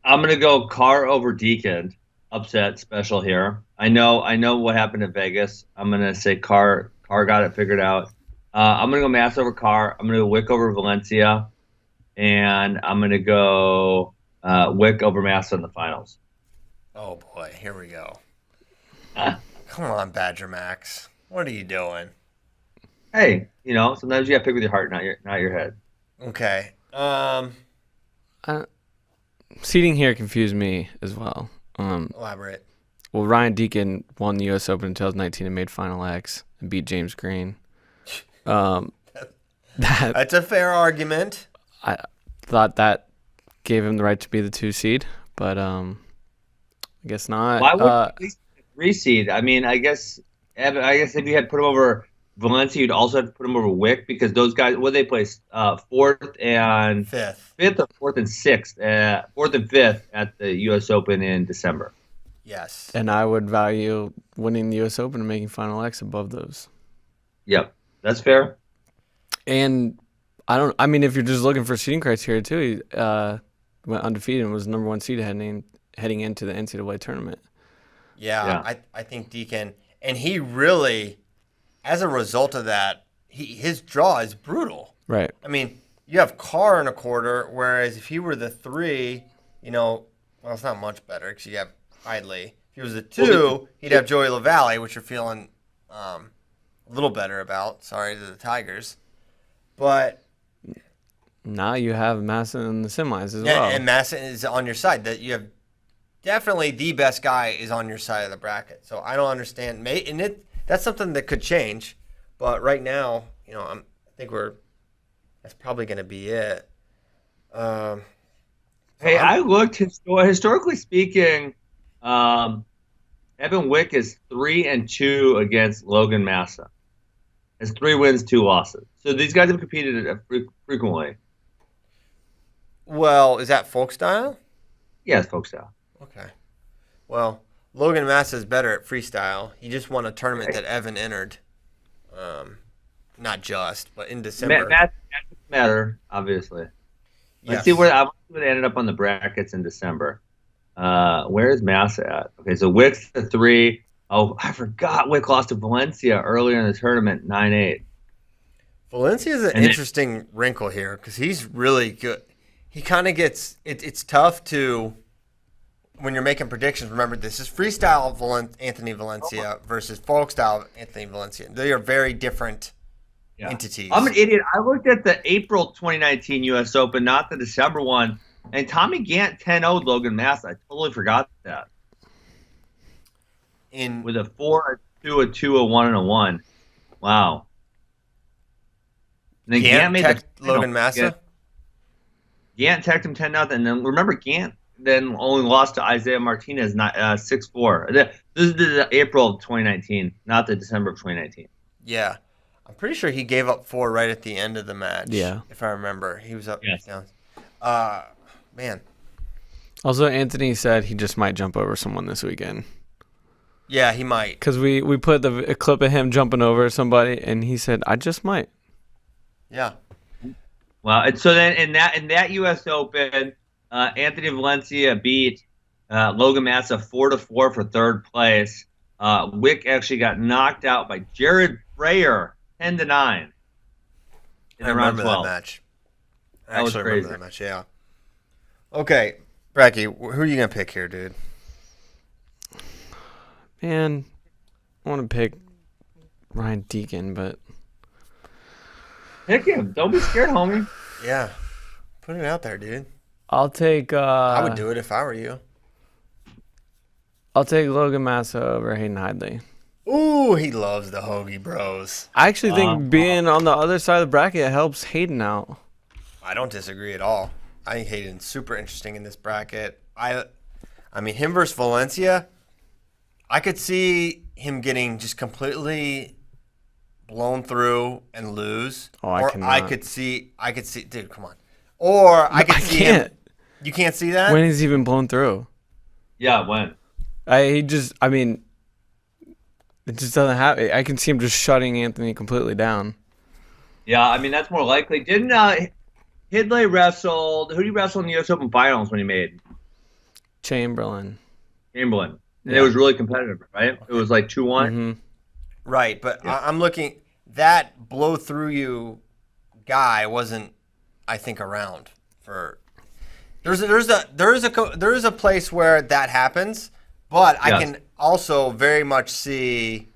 gonna go Carr over Deacon, upset special here. I know what happened at Vegas. I'm gonna say Carr got it figured out. I'm gonna go Mass over Carr. I'm gonna go Wick over Valencia, and I'm gonna go Wick over Mass in the finals. Oh boy, here we go. Come on, Badger Max. What are you doing? Hey, sometimes you gotta pick with your heart, not your head. Okay. Seating here confused me as well. Elaborate. Well, Ryan Deacon won the U.S. Open in 2019 and made Final X and beat James Green. That's a fair argument. I thought that gave him the right to be the 2 seed, but I guess not. Why would at least 3 seed? I mean, I guess if you had put him over Valencia, you'd also have to put him over Wick because those guys, what they placed 4th and 5th or 4th and 6th, 4th and 5th at the U.S. Open in December. Yes. And I would value winning the U.S. Open and making Final X above those. Yep, that's fair. And if you're just looking for seeding criteria too, he went undefeated and was number 1 seed heading into the NCAA tournament. Yeah. I think Deacon, and he really, as a result of that, his draw is brutal. Right. I mean, you have Carr in a quarter, whereas if he were the 3, well, it's not much better because you have Hidley. If he was a 2, he'd have Joey LaValle, which you're feeling a little better about. Sorry to the Tigers. But now you have Massa in the semis as well. And Massa is on your side. That you have definitely the best guy is on your side of the bracket. So I don't understand. That's something that could change. But right now, I think that's probably going to be it. I looked historically speaking. Evan Wick is 3-2 against Logan Massa. Has 3 wins, 2 losses. So these guys have competed frequently. Well, is that folk style? Yeah, it's folk style. Okay. Well, Logan Massa is better at freestyle. He just won a tournament that Evan entered. Not just, but in December. That matter, obviously. Yes. Let's see where they ended up on the brackets in December. Where is Massa at? Okay, so Wick's the 3. Oh, I forgot Wick lost to Valencia earlier in the tournament, 9-8. Valencia is an interesting wrinkle here because he's really good. He kind of gets it's tough to when you're making predictions. Remember, this is freestyle Anthony Valencia versus folk style Anthony Valencia. They are very different entities. I'm an idiot. I looked at the April 2019 U.S. Open, not the December one, and Tommy Gant 10-0'd Logan Massa. I totally forgot that. With a 4, a 2, a 2, a 1, and a 1. Wow. And then Gant made Logan Massa. Gant teched him 10-0, and then remember Gant then only lost to Isaiah Martinez 6-4. This is the April of 2019, not the December of 2019. Yeah, I'm pretty sure he gave up 4 right at the end of the match. Yeah, if I remember, he was up. Yes. Down. Man. Also, Anthony said he just might jump over someone this weekend. Yeah, he might. Because we put a clip of him jumping over somebody, and he said, "I just might." Yeah. Well, and so then in that U.S. Open, Anthony Valencia beat Logan Massa 4-4 for 3rd place. Wick actually got knocked out by Jared Frayer 10-9. I remember that match. I actually remember that match. Yeah. Okay, Bracky, who are you gonna pick here, dude? Man, I want to pick Ryan Deacon, but pick him. Don't be scared, homie. Yeah, put it out there, dude. I'll take. I would do it if I were you. I'll take Logan Massa over Hayden Hidley. Ooh, he loves the Hoagie Bros. I actually think being on the other side of the bracket helps Hayden out. I don't disagree at all. I think Hayden's super interesting in this bracket. I mean, him versus Valencia, I could see him getting just completely blown through and lose. Oh, I cannot. I could see, dude, come on. Or I could see him. You can't see that? When is he even blown through? Yeah, when? It just doesn't happen. I can see him just shutting Anthony completely down. Yeah, I mean, that's more likely. Didn't Hidley wrestled? Who did he wrestle in the U.S. Open Finals when he made? Chamberlain. And it was really competitive, right? It was like 2-1. Mm-hmm. Right, but yeah. I'm looking, that blow through you guy wasn't, I think, around for. There is a place where that happens, but I can also very much see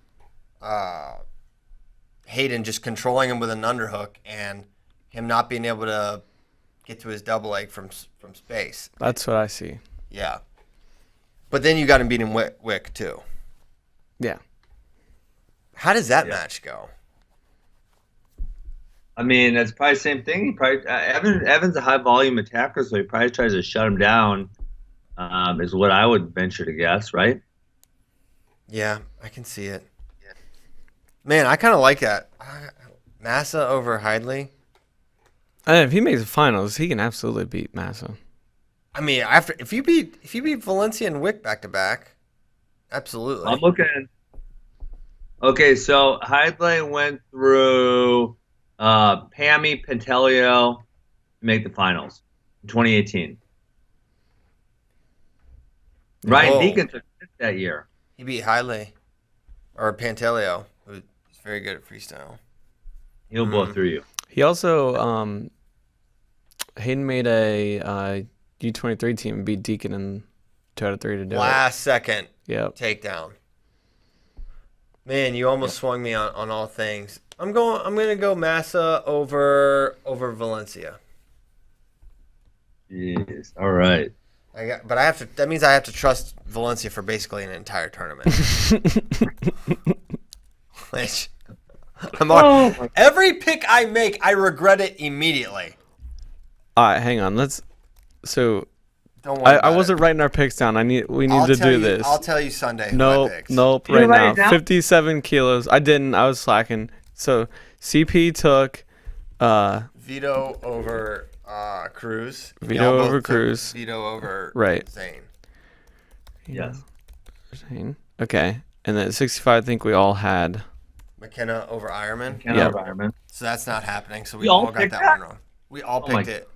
Hayden just controlling him with an underhook and him not being able to get to his double leg from space. That's what I see. Yeah, but then you got him beating Wick too. Yeah. How does that match go? I mean, that's probably the same thing. He probably Evan's a high volume attacker, so he probably tries to shut him down. Is what I would venture to guess, right? Yeah, I can see it. Man, I kind of like that. Massa over Hidley. If he makes the finals, he can absolutely beat Massa. I mean, if you beat Valencia and Wick back to back, absolutely. I'm looking. Okay, so Hidley went through Pammy Pantelio to make the finals in 2018. Ryan Deacon took it that year. He beat Hidley or Pantelio, who's very good at freestyle. He'll blow through you. He also Hayden made a U23 team and beat Deacon in 2 out of 3 to do it. Last second Yep. takedown. Man, you almost swung me on all things. I'm gonna go Massa over Valencia. Jeez. All right. But I have to. That means I have to trust Valencia for basically an entire tournament. Which I'm on. Every pick I make, I regret it immediately. All right, hang on. So Don't worry. I wasn't writing our picks down. We need to do this. I'll tell you Sunday. Who I picked. Nope. Right now, 57 kilos. I didn't. I was slacking. So CP took Vito over Cruz. Vito over Cruz. Vito over Zane. Yes. Zane. Okay. And then 65, I think we all had McKenna over Ironman. McKenna over Ironman. So that's not happening. So we all got that one wrong. We all picked it.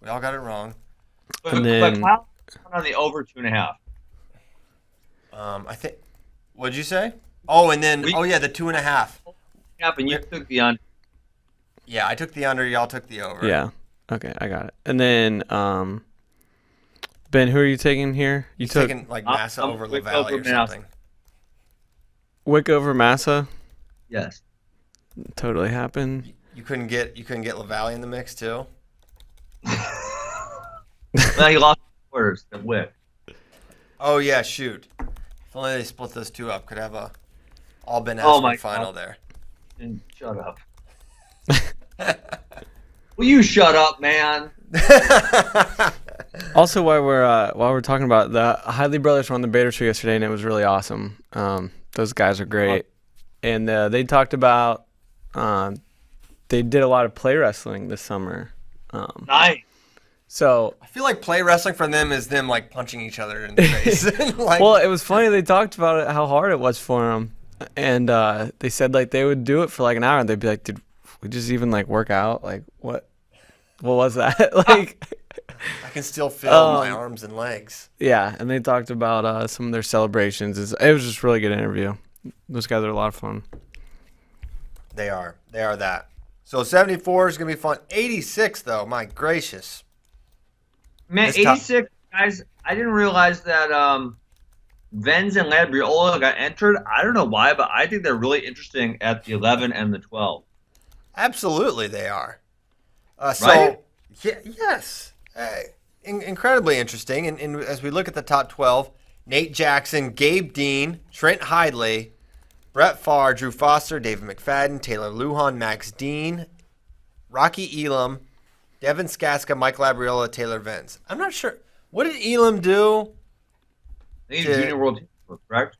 We all got it wrong. And then Kyle on the over 2.5. I think. What'd you say? Oh, and then the 2.5. Yeah, and you took the under. Yeah, I took the under. Y'all took the over. Yeah. Okay, I got it. And then Ben, who are you taking here? You took taking like Massa over LaValle or something. Wick over Massa. Yes. Totally happened. You couldn't get LaValle in the mix too. Well, he lost quarters to Wick. Oh yeah, shoot. If only they split those two up, could have all been final there. And shut up. Will you shut up, man? Also, while we're talking about the Hiley brothers were on the Banter show yesterday, and it was really awesome. Those guys are great, and they talked about they did a lot of play wrestling this summer. Nice. So I feel like play wrestling for them is them like punching each other in the face. Well, it was funny. They talked about it, how hard it was for them, and they said like they would do it for like an hour, and they'd be like, "Did we just even like work out? Like what was that?" Like I can still feel my arms and legs. Yeah, and they talked about some of their celebrations. It was just a really good interview. Those guys are a lot of fun. They are that. So 74 is gonna be fun. 86 though, my gracious. Man, 86 guys. I didn't realize that Venz and Labriola got entered. I don't know why, but I think they're really interesting at the 11 and the 12. Absolutely, they are. Right? Yes. Incredibly interesting. And as we look at the top 12, Nate Jackson, Gabe Dean, Trent Hidley, Brett Farr, Drew Foster, David McFadden, Taylor Lujan, Max Dean, Rocky Elam, Devin Skaska, Mike Labriola, Taylor Venz. I'm not sure. What did Elam do? I think he's junior world team, correct?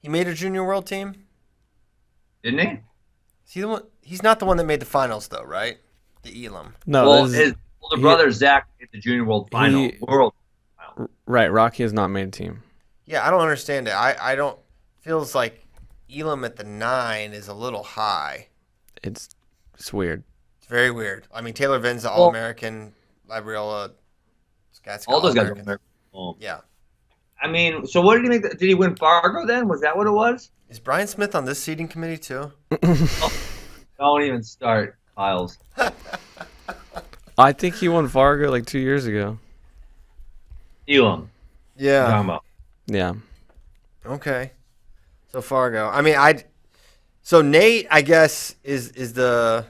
He made a junior world team? Didn't he? Is he the one? He's not the one that made the finals, though, right? The Elam. No, well, his older brother Zach made the junior world final. Right, Rocky has not made a team. Yeah, I don't understand it. I don't. Feels like Elam at the 9 is a little high. It's weird. It's very weird. I mean, Taylor Venz, the All-American, Labriola, Skatska, all those guys are All-American. Yeah. I mean, so what did he make? Did he win Fargo then? Was that what it was? Is Brian Smith on this seating committee too? Don't even start, Piles. I think he won Fargo like 2 years ago. Elam. Yeah. Yeah. Okay. So Fargo. I mean, So Nate, I guess, is the.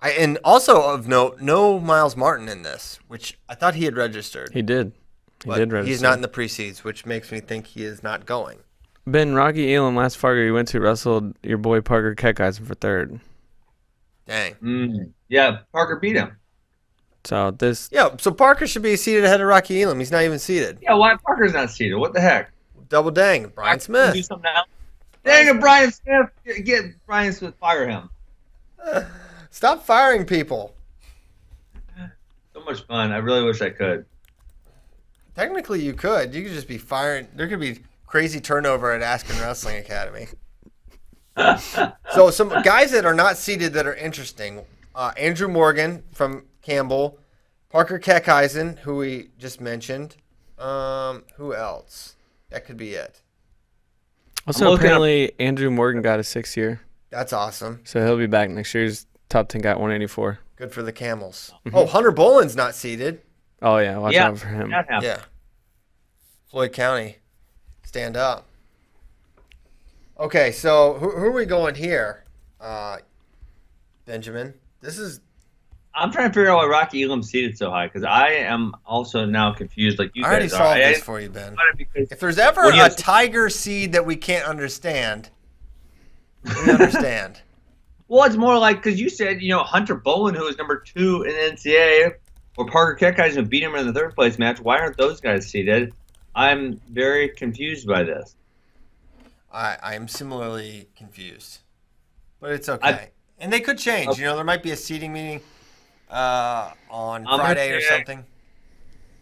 And also of note, no Miles Martin in this, which I thought he had registered. He did. He did register. He's not in the pre-seeds, which makes me think he is not going. Ben, Rocky Elam, last Fargo you went to, wrestled your boy Parker Keckheisen for 3rd. Dang. Yeah, Parker beat him. So this. Yeah, so Parker should be seated ahead of Rocky Elam. He's not even seated. Yeah, why Parker's not seated? What the heck? Double dang. Brian Smith. Do something else. Dang it, Brian Smith. Get Brian Smith, fire him. Stop firing people. So much fun. I really wish I could. Technically, you could. You could just be firing. There could be crazy turnover at Aspen Wrestling Academy. So some guys that are not seated that are interesting. Andrew Morgan from Campbell. Parker Keckheisen, who we just mentioned. Who else? That could be it. Also, apparently, Andrew Morgan got a 6th year. That's awesome. So he'll be back next year. He's top 10 guy at 184. Good for the Camels. Oh, Hunter Boland's not seated. Oh, yeah. Watch out for him. Yeah. Floyd County, stand up. Okay, so who are we going here, Benjamin? I'm trying to figure out why Rocky Elam's seated so high because I am also now confused. Like you I already guys solved are. this for you, Ben. Because If there's ever a Tiger seed that we can't understand, we understand. Well, it's more like because you said Hunter Bolin, who was number 2 in the NCAA, or Parker Keckheisen, who beat him in the third place match. Why aren't those guys seated? I'm very confused by this. I am similarly confused, but it's okay. And they could change. Okay. There might be a seating meeting on Friday or something.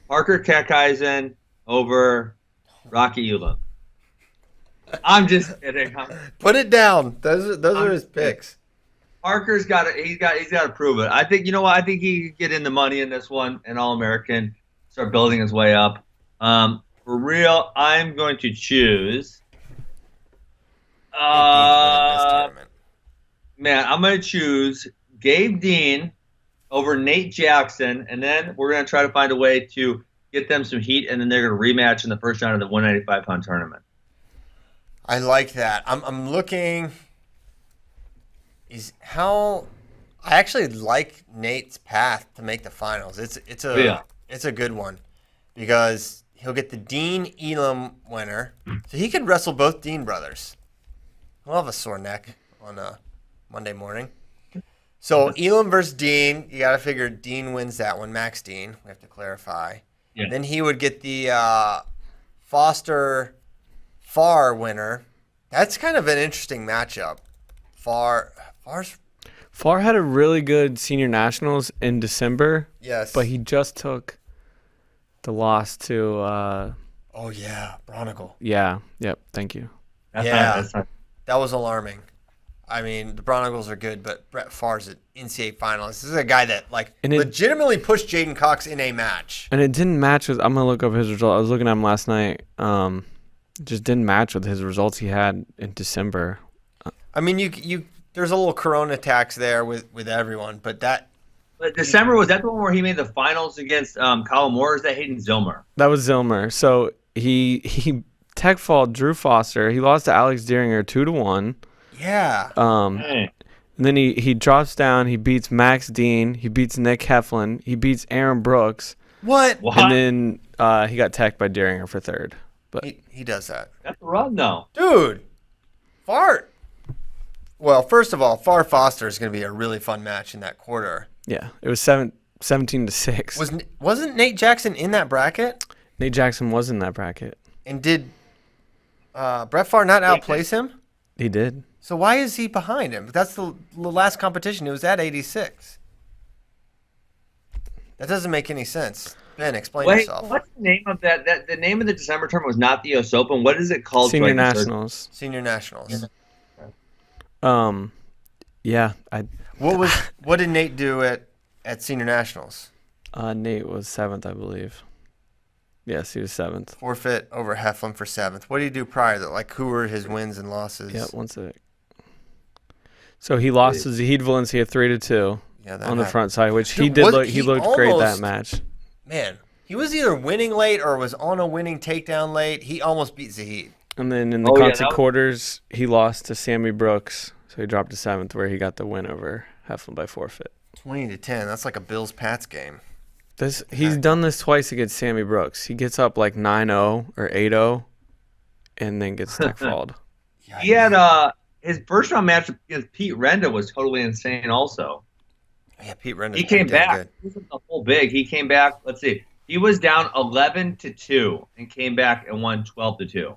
Parker Keckheisen over Rocky Elam. I'm just kidding. Put it down. Those are his picks. Parker's got to. He's got to prove it. I think. You know what? I think he could get in the money in this one, an All-American, start building his way up. For real, I'm going to choose. Man, I'm going to choose Gabe Dean over Nate Jackson, and then we're going to try to find a way to get them some heat, and then they're going to rematch in the first round of the 195-pound tournament. I like that. I'm looking. I actually like Nate's path to make the finals. It's a good one because he'll get the Dean Elam winner, so he could wrestle both Dean brothers. He'll have a sore neck on a Monday morning. So Elam versus Dean, you got to figure Dean wins that one. Max Dean, we have to clarify. Yeah. Then he would get the Foster Farr winner. That's kind of an interesting matchup. Farr had a really good senior nationals in December. Yes. But he just took the loss to Bronicle. Yeah. Yep. Thank you. That was alarming. I mean, the Bronicles are good, but Brett Farr's an NCAA finalist. This is a guy that legitimately pushed Jaden Cox in a match. And it didn't match with. I'm gonna look up his result. I was looking at him last night. It just didn't match with his results he had in December. I mean, you there's a little corona tax there with everyone, but that. But December, was that the one where he made the finals against Kyle Moore? Or is that Hayden Zilmer? That was Zilmer. So he tech fault Drew Foster. He lost to Alex Dieringer 2-1. Yeah. And then he drops down. He beats Max Dean. He beats Nick Heflin. He beats Aaron Brooks. What? And then he got teched by Dieringer for third. But he does that. That's a run, though. Dude. Fart. Well, first of all, Farr Foster is going to be a really fun match in that quarter. Yeah. It was 17-6. Wasn't Nate Jackson in that bracket? Nate Jackson was in that bracket. And did Brett Farr not outplace him? He did. So why is he behind him? That's the last competition. It was at 86. That doesn't make any sense. Ben, explain yourself. What's the name of that? The name of the December tournament was not the US Open. What is it called? Senior Nationals. Senior Nationals. Yeah. What did Nate do at Senior Nationals? Nate was 7th, I believe. Yes, he was 7th. Forfeit over Heflin for 7th. What did he do prior to that? Like, who were his wins and losses? Yeah, one sec. So he lost to Zahid Valencia 3-2 on the front side, which he looked great that match. Man, he was either winning late or was on a winning takedown late. He almost beat Zahid. And then in the quarters, he lost to Sammy Brooks, so he dropped to 7th, where he got the win over Heflin by forfeit. 20-10. That's like a Bills-Pats game. He's done this twice against Sammy Brooks. He gets up like 9-0 or 8-0, and then gets tech-falled. He had his first round match against Pete Renda was totally insane. Also, yeah, Pete Renda. He came back. He wasn't the whole big. He came back. Let's see. He was down 11-2 and came back and won 12-2.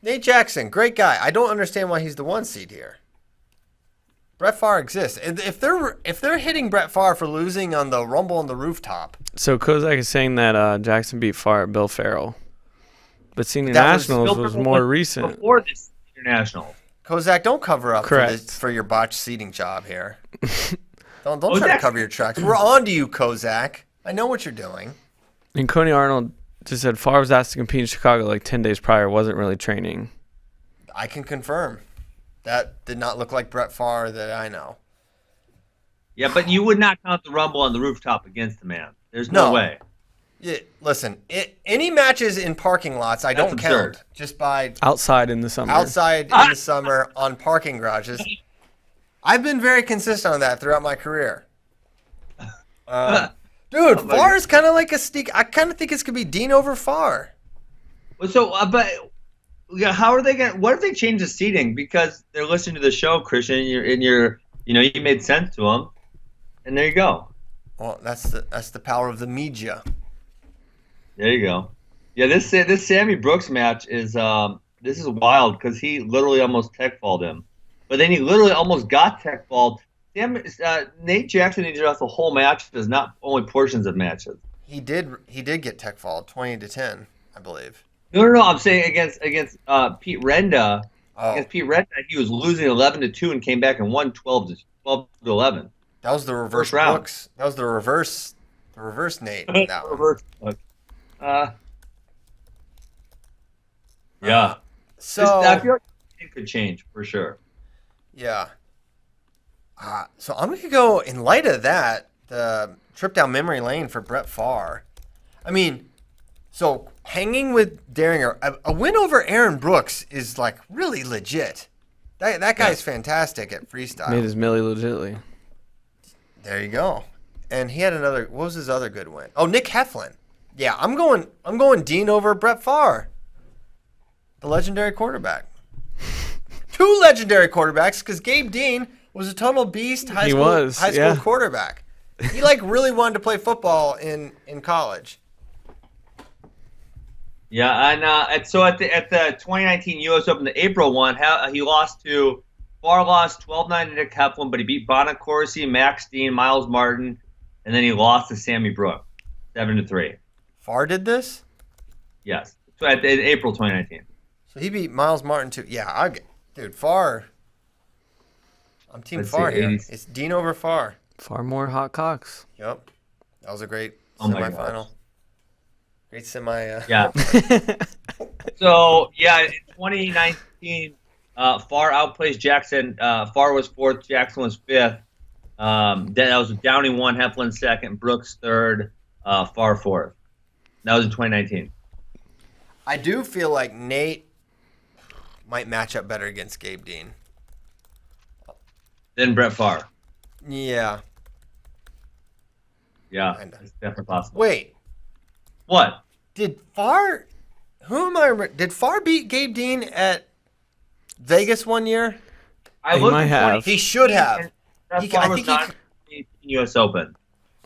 Nate Jackson, great guy. I don't understand why he's the 1 seed here. Brett Farr exists. If they're hitting Brett Farr for losing on the Rumble on the rooftop. So Kozak is saying that Jackson beat Bill Farrell. But Senior Nationals was more recent. Before this Senior Nationals. Kozak, don't cover up for your botched seating job here. don't try to cover your tracks. We're on to you, Kozak. I know what you're doing. And Coney Arnold just said Farr was asked to compete in Chicago like 10 days prior, wasn't really training. I can confirm. That did not look like Brett Farr that I know. Yeah, but you would not count the Rumble on the rooftop against the man. There's no way. Yeah, listen, any matches in parking lots, I That's don't absurd. count just by Outside in the summer. outside in the summer on parking garages. I've been very consistent on that throughout my career. Dude, Farr is kind of like a sneak. I kind of think it's gonna be Dean over Farr. Well, so, but yeah, how are they going? What if they change the seating because they're listening to the show, Christian? And you're, you made sense to them, and there you go. Well, that's the power of the media. There you go. Yeah, this Sammy Brooks match is this is wild because he literally almost tech falled him, but then he literally almost got tech falled. Nate Jackson needed us the whole matches, not only portions of matches. He did get tech fall 20-10, I believe. No. I'm saying against Pete Renda. Oh. Against Pete Renda, he was losing 11-2 and came back and won 12-11. That was the reverse Brooks. That was the reverse Nate. In that one. Reverse. Yeah. So I feel like it could change for sure. yeah. So I'm going to go, in light of that, the trip down memory lane for Brett Farr. I mean, so hanging with Daringer, a win over Aaron Brooks is like really legit. That guy's fantastic at freestyle. Made his Millie legitly. There you go. And he had another, what was his other good win? Oh, Nick Heflin. Yeah, I'm going Dean over Brett Farr. The legendary quarterback. Two legendary quarterbacks, because Gabe Dean was a total beast high school quarterback. He really wanted to play football in college. Yeah, and so at the 2019 U.S. Open, the April one, Farr lost 12-9 to Nick Heflin, but he beat Bonacorsi, Max Dean, Miles Martin, and then he lost to Sammy Brooks, 7-3. Farr did this? Yes, so in April 2019. So he beat Miles Martin too. Yeah, dude, Farr. I'm Team Farr here. It's Dean over Farr. Far more hot cocks. Yep. That was a great Oh semifinal. Great semi. Yeah. So, yeah, in 2019, Farr outplays Jackson. Farr was fourth, Jackson was fifth. That was Downing one, Heflin second, Brooks third, Farr fourth. That was in 2019. I do feel like Nate might match up better against Gabe Dean. Then Brett Farr. Yeah. Yeah, Kinda. it's definitely possible. Wait, What? did Farr beat Gabe Dean at Vegas one year? I He looked might at have. 2018, He should have. Brett Farr was not in the U.S. Open.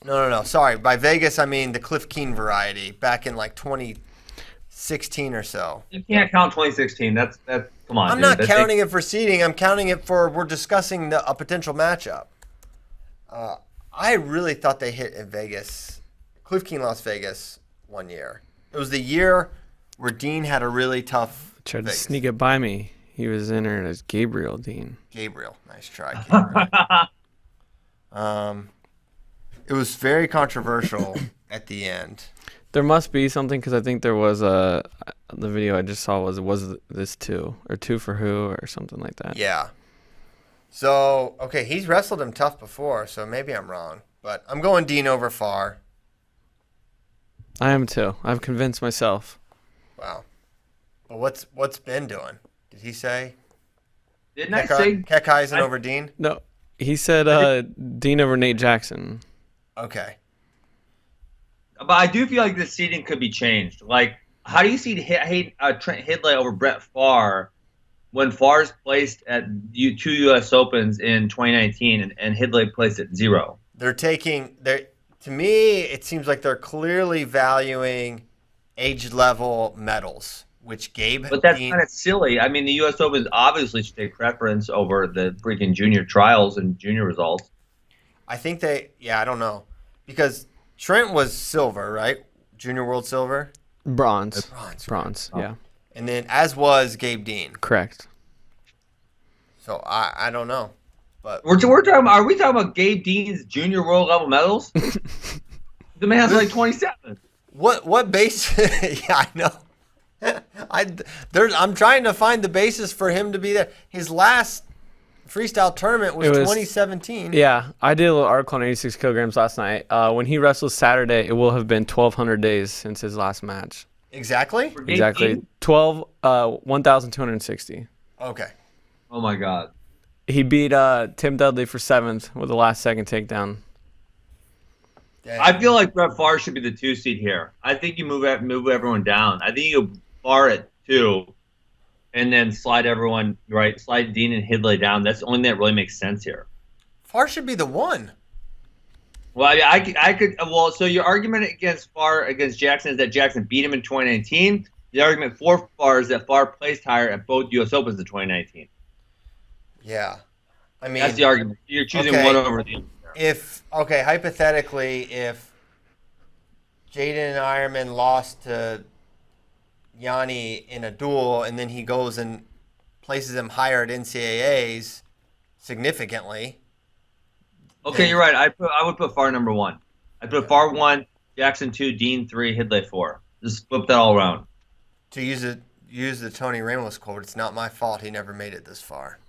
No. Sorry. By Vegas, I mean the Cliff Keen variety back in 2016 or so. You can't count 2016. That's come on. I'm dude. not That's counting it for seeding. I'm counting it for we're discussing a potential matchup. I really thought they hit in Vegas. Cliff Keen Las Vegas one year. It was the year where Dean had a really tough Tried to Vegas. sneak it by me. He was entering as Gabriel Dean. Gabriel. Nice try, Gabriel. It was very controversial at the end. There must be something because I think there was the video I just saw was this two or two for who or something like that. Yeah. So, okay, he's wrestled him tough before, so maybe I'm wrong. But I'm going Dean over Farr. I am too. I've convinced myself. Wow. But what's Ben doing? Did he say Didn't I say? Kekheisen over Dean? No, he said Dean over Nate Jackson. Okay. But I do feel like the seeding could be changed. Like, how do you see Trent Hidlay over Brett Farr when Farr's placed at two U.S. Opens in 2019 and Hidlay placed at 0? To me, it seems like they're clearly valuing age level medals, which Gabe. But that's kind of silly. I mean, the U.S. Opens obviously should take preference over the freaking junior trials and junior results. I think I don't know. Because Trent was silver, right? Junior world silver? Bronze. Bronze. Yeah. And then as was Gabe Dean. Correct. So I don't know. But We're talking. Are we talking about Gabe Dean's junior world level medals? The man's like 27. What base? Yeah, I know. I'm trying to find the basis for him to be there. His last freestyle tournament was, 2017. Yeah, I did a little article on 86 kilograms last night. When he wrestles Saturday, it will have been 1,200 days since his last match. Exactly? Exactly. 1,260. Okay. Oh, my God. He beat Tim Dudley for 7th with the last-second takedown. Dang. I feel like Brett Favre should be the 2 seed here. I think you move everyone down. I think you Favre at 2, and then slide everyone right. Slide Dean and Hidley down. That's the only thing that really makes sense here. Favre should be the 1. Well, I could. Well, so your argument against Favre against Jackson is that Jackson beat him in 2019. The argument for Favre is that Favre placed higher at both U.S. Opens in 2019. Yeah. I mean, that's the argument. You're choosing one over the other. Hypothetically, if Jaden Ironman lost to Yanni in a duel and then he goes and places him higher at NCAAs significantly. Okay, you're right. I would put Favre number 1. I put Favre 1, Jackson 2, Dean 3, Hidley 4. Just flip that all around. To use the Tony Ramos quote, it's not my fault he never made it this far.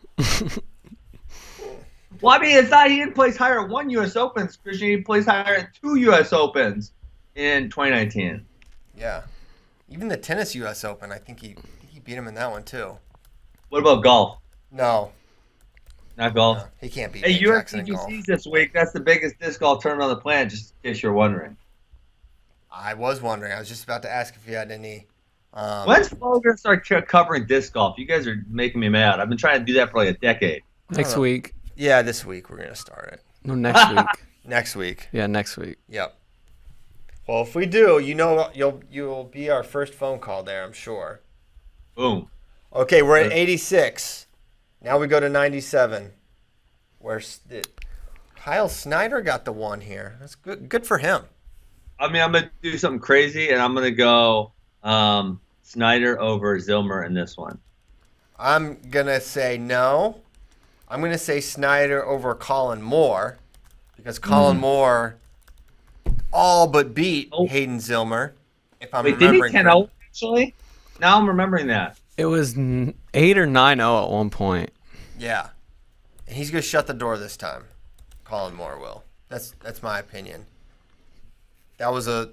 Well, I mean, it's not. He didn't place higher at 1 U.S. Opens, Christian. He placed higher at 2 U.S. Opens in 2019. Yeah. Even the tennis U.S. Open, I think he beat him in that one, too. What about golf? No. Not golf? No, he can't beat Hey, Nate Jackson in golf. USDGC's this week. That's the biggest disc golf tournament on the planet, just in case you're wondering. I was wondering. I was just about to ask if you had any. When's Flo going to start covering disc golf? You guys are making me mad. I've been trying to do that for like a decade. Next week. Yeah, this week we're going to start it. No, next week. Next week. Yeah, next week. Yep. Well, if we do, you'll be our first phone call there, I'm sure. Boom. Okay, we're at 86. Now we go to 97. Kyle Snyder got the 1 here. That's good. Good for him. I mean, I'm going to do something crazy, and I'm going to go Snyder over Zilmer in this one. I'm going to say no. I'm going to say Snyder over Colin Moore because Colin Moore all but beat Hayden Zilmer, if I'm remembering. Did he 10-0 actually? Now I'm remembering that. It was 8 or 9-0 at one point. Yeah. And he's going to shut the door this time. Colin Moore will. That's my opinion. That was a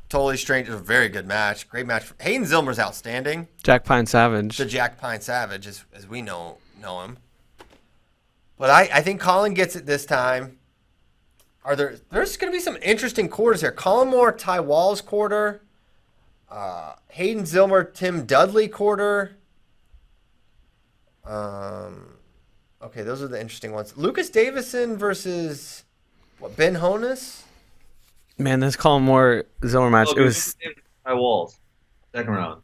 totally strange, a very good match. Great match. Hayden Zilmer's outstanding. Jack Pine Savage. The Jack Pine Savage, as we know him. But I think Colin gets it this time. There's going to be some interesting quarters here. Colin Moore, Ty Walls quarter. Hayden Zilmer, Tim Dudley quarter. Okay, those are the interesting ones. Lucas Davison versus Ben Honus. Man, this Colin Moore Zilmer match. It was Ty Walls, second round,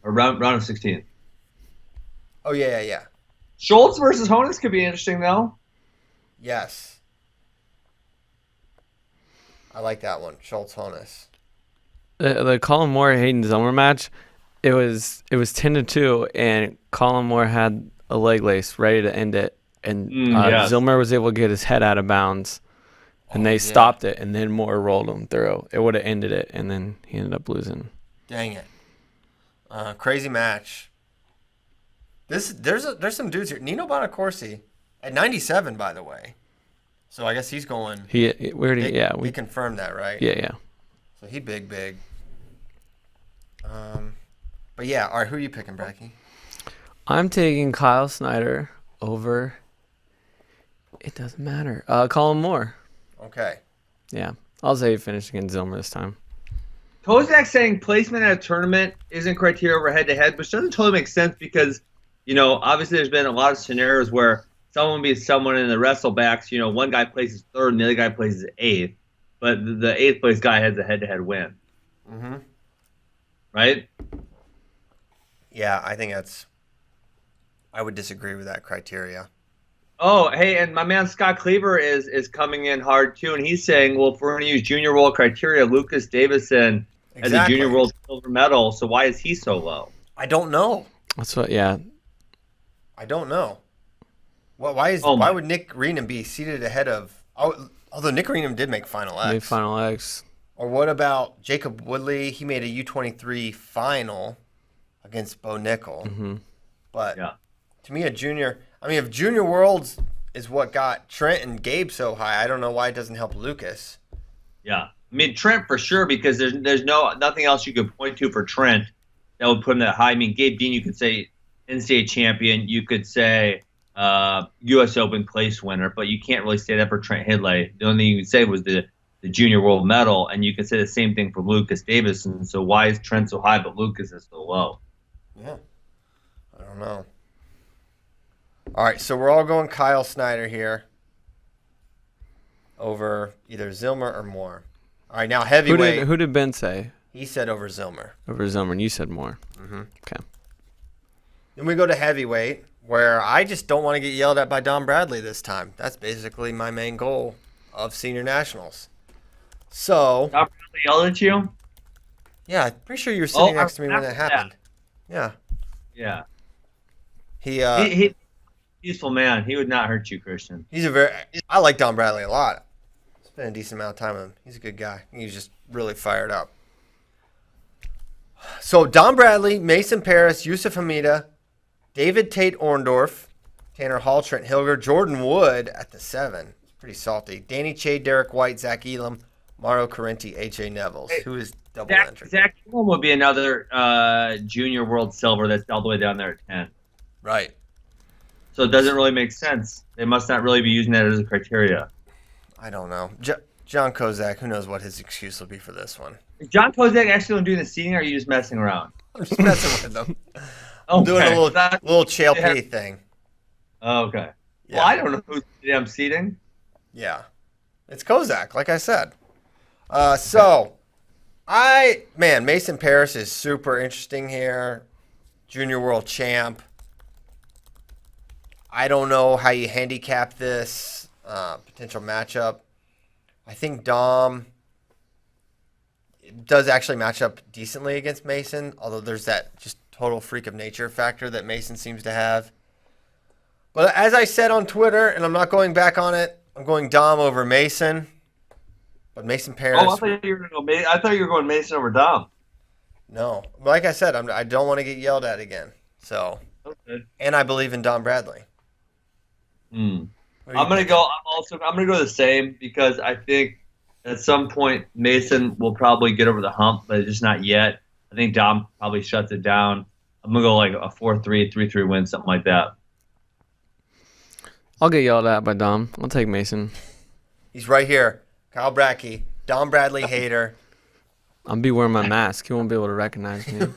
or round of 16. Oh yeah. Schultz versus Honus could be interesting though. Yes. I like that one. Schultz Honus. The Colin Moore Hayden Zilmer match. It was 10-2, and Colin Moore had a leg lace ready to end it, and Zilmer was able to get his head out of bounds, and they stopped it, and then Moore rolled him through. It would have ended it, and then he ended up losing. Dang it! Crazy match. There's some dudes here. Nino Bonacorsi at 97, by the way. So I guess he's going. We confirmed that, right? Yeah. So he big. But yeah, all right. Who are you picking, Bracky? I'm taking Kyle Snyder over. It doesn't matter. Colin Moore. Okay. Yeah, I'll say he finished against Zilmer this time. Kozak saying placement at a tournament isn't criteria over head-to-head, which doesn't totally make sense because, obviously there's been a lot of scenarios where someone beats someone in the wrestlebacks. One guy places 3rd and the other guy places 8th, but the 8th place guy has a head-to-head win. Mm-hmm. Right? Yeah, I would disagree with that criteria. Oh, hey, and my man Scott Cleaver is coming in hard too, and he's saying, well, if we're going to use junior world criteria, Lucas Davison as a junior world silver medal, so why is he so low? I don't know. I don't know. Why would Nick Reenham be seated ahead of? Although Nick Reenham did make Final X. Made Final X. Or what about Jacob Woodley? He made a U23 final against Bo Nickel. Mm-hmm. But To me, a junior. I mean, if Junior Worlds is what got Trent and Gabe so high, I don't know why it doesn't help Lucas. Yeah, I mean Trent for sure, because there's nothing else you could point to for Trent that would put him that high. I mean, Gabe Dean, you could say NCAA champion, you could say U.S. Open place winner, but you can't really say that for Trent Hidlay. The only thing you could say was the junior world medal, and you could say the same thing for Lucas Davison. So why is Trent so high, but Lucas is so low? Yeah, I don't know. All right, so we're all going Kyle Snyder here over either Zillmer or Moore. All right, now heavyweight. Who did Ben say? He said over Zillmer. Over Zillmer, and you said Moore. Mm-hmm. Okay. Then we go to heavyweight, where I just don't want to get yelled at by Don Bradley this time. That's basically my main goal of senior nationals. So. Don Bradley yelled at you? Yeah, I'm pretty sure you were sitting next to me when that happened. Yeah. Yeah. He peaceful man. He would not hurt you, Christian. I like Don Bradley a lot. Spent a decent amount of time with him. He's a good guy. He's just really fired up. So Don Bradley, Mason Paris, Yusuf Hamida, David Tate Orndorff, Tanner Hall, Trent Hilger, Jordan Wood at the 7. It's pretty salty. Danny Che, Derek White, Zach Elam, Mario Carenti, H.A. Nevels, who is double entry. Zach Elam would be another junior world silver that's all the way down there at 10. Right. So it doesn't really make sense. They must not really be using that as a criteria. I don't know. John Kozak, who knows what his excuse will be for this one. Is John Kozak actually doing the seating, or are you just messing around? I'm just messing with them. Okay. Doing a little CLP thing. Okay. Yeah. Well, I don't know who's damn seating. Yeah. It's Kozak, like I said. Mason Paris is super interesting here. Junior world champ. I don't know how you handicap this potential matchup. I think Dom does actually match up decently against Mason, although there's that just total freak of nature factor that Mason seems to have. But as I said on Twitter, and I'm not going back on it, I'm going Dom over Mason. But Mason Paris. Oh, I thought you were going Mason over Dom. No, like I said, I don't want to get yelled at again. So, okay. And I believe in Don Bradley. I'm gonna go the same, because I think at some point Mason will probably get over the hump, but just not yet. I think Dom probably shuts it down. I'm gonna go like a 4-3, 3-3 win, something like that. I'll get yelled at by Dom. I'll take Mason. He's right here. Kyle Brackey, Don Bradley hater. I'll be wearing my mask. He won't be able to recognize me.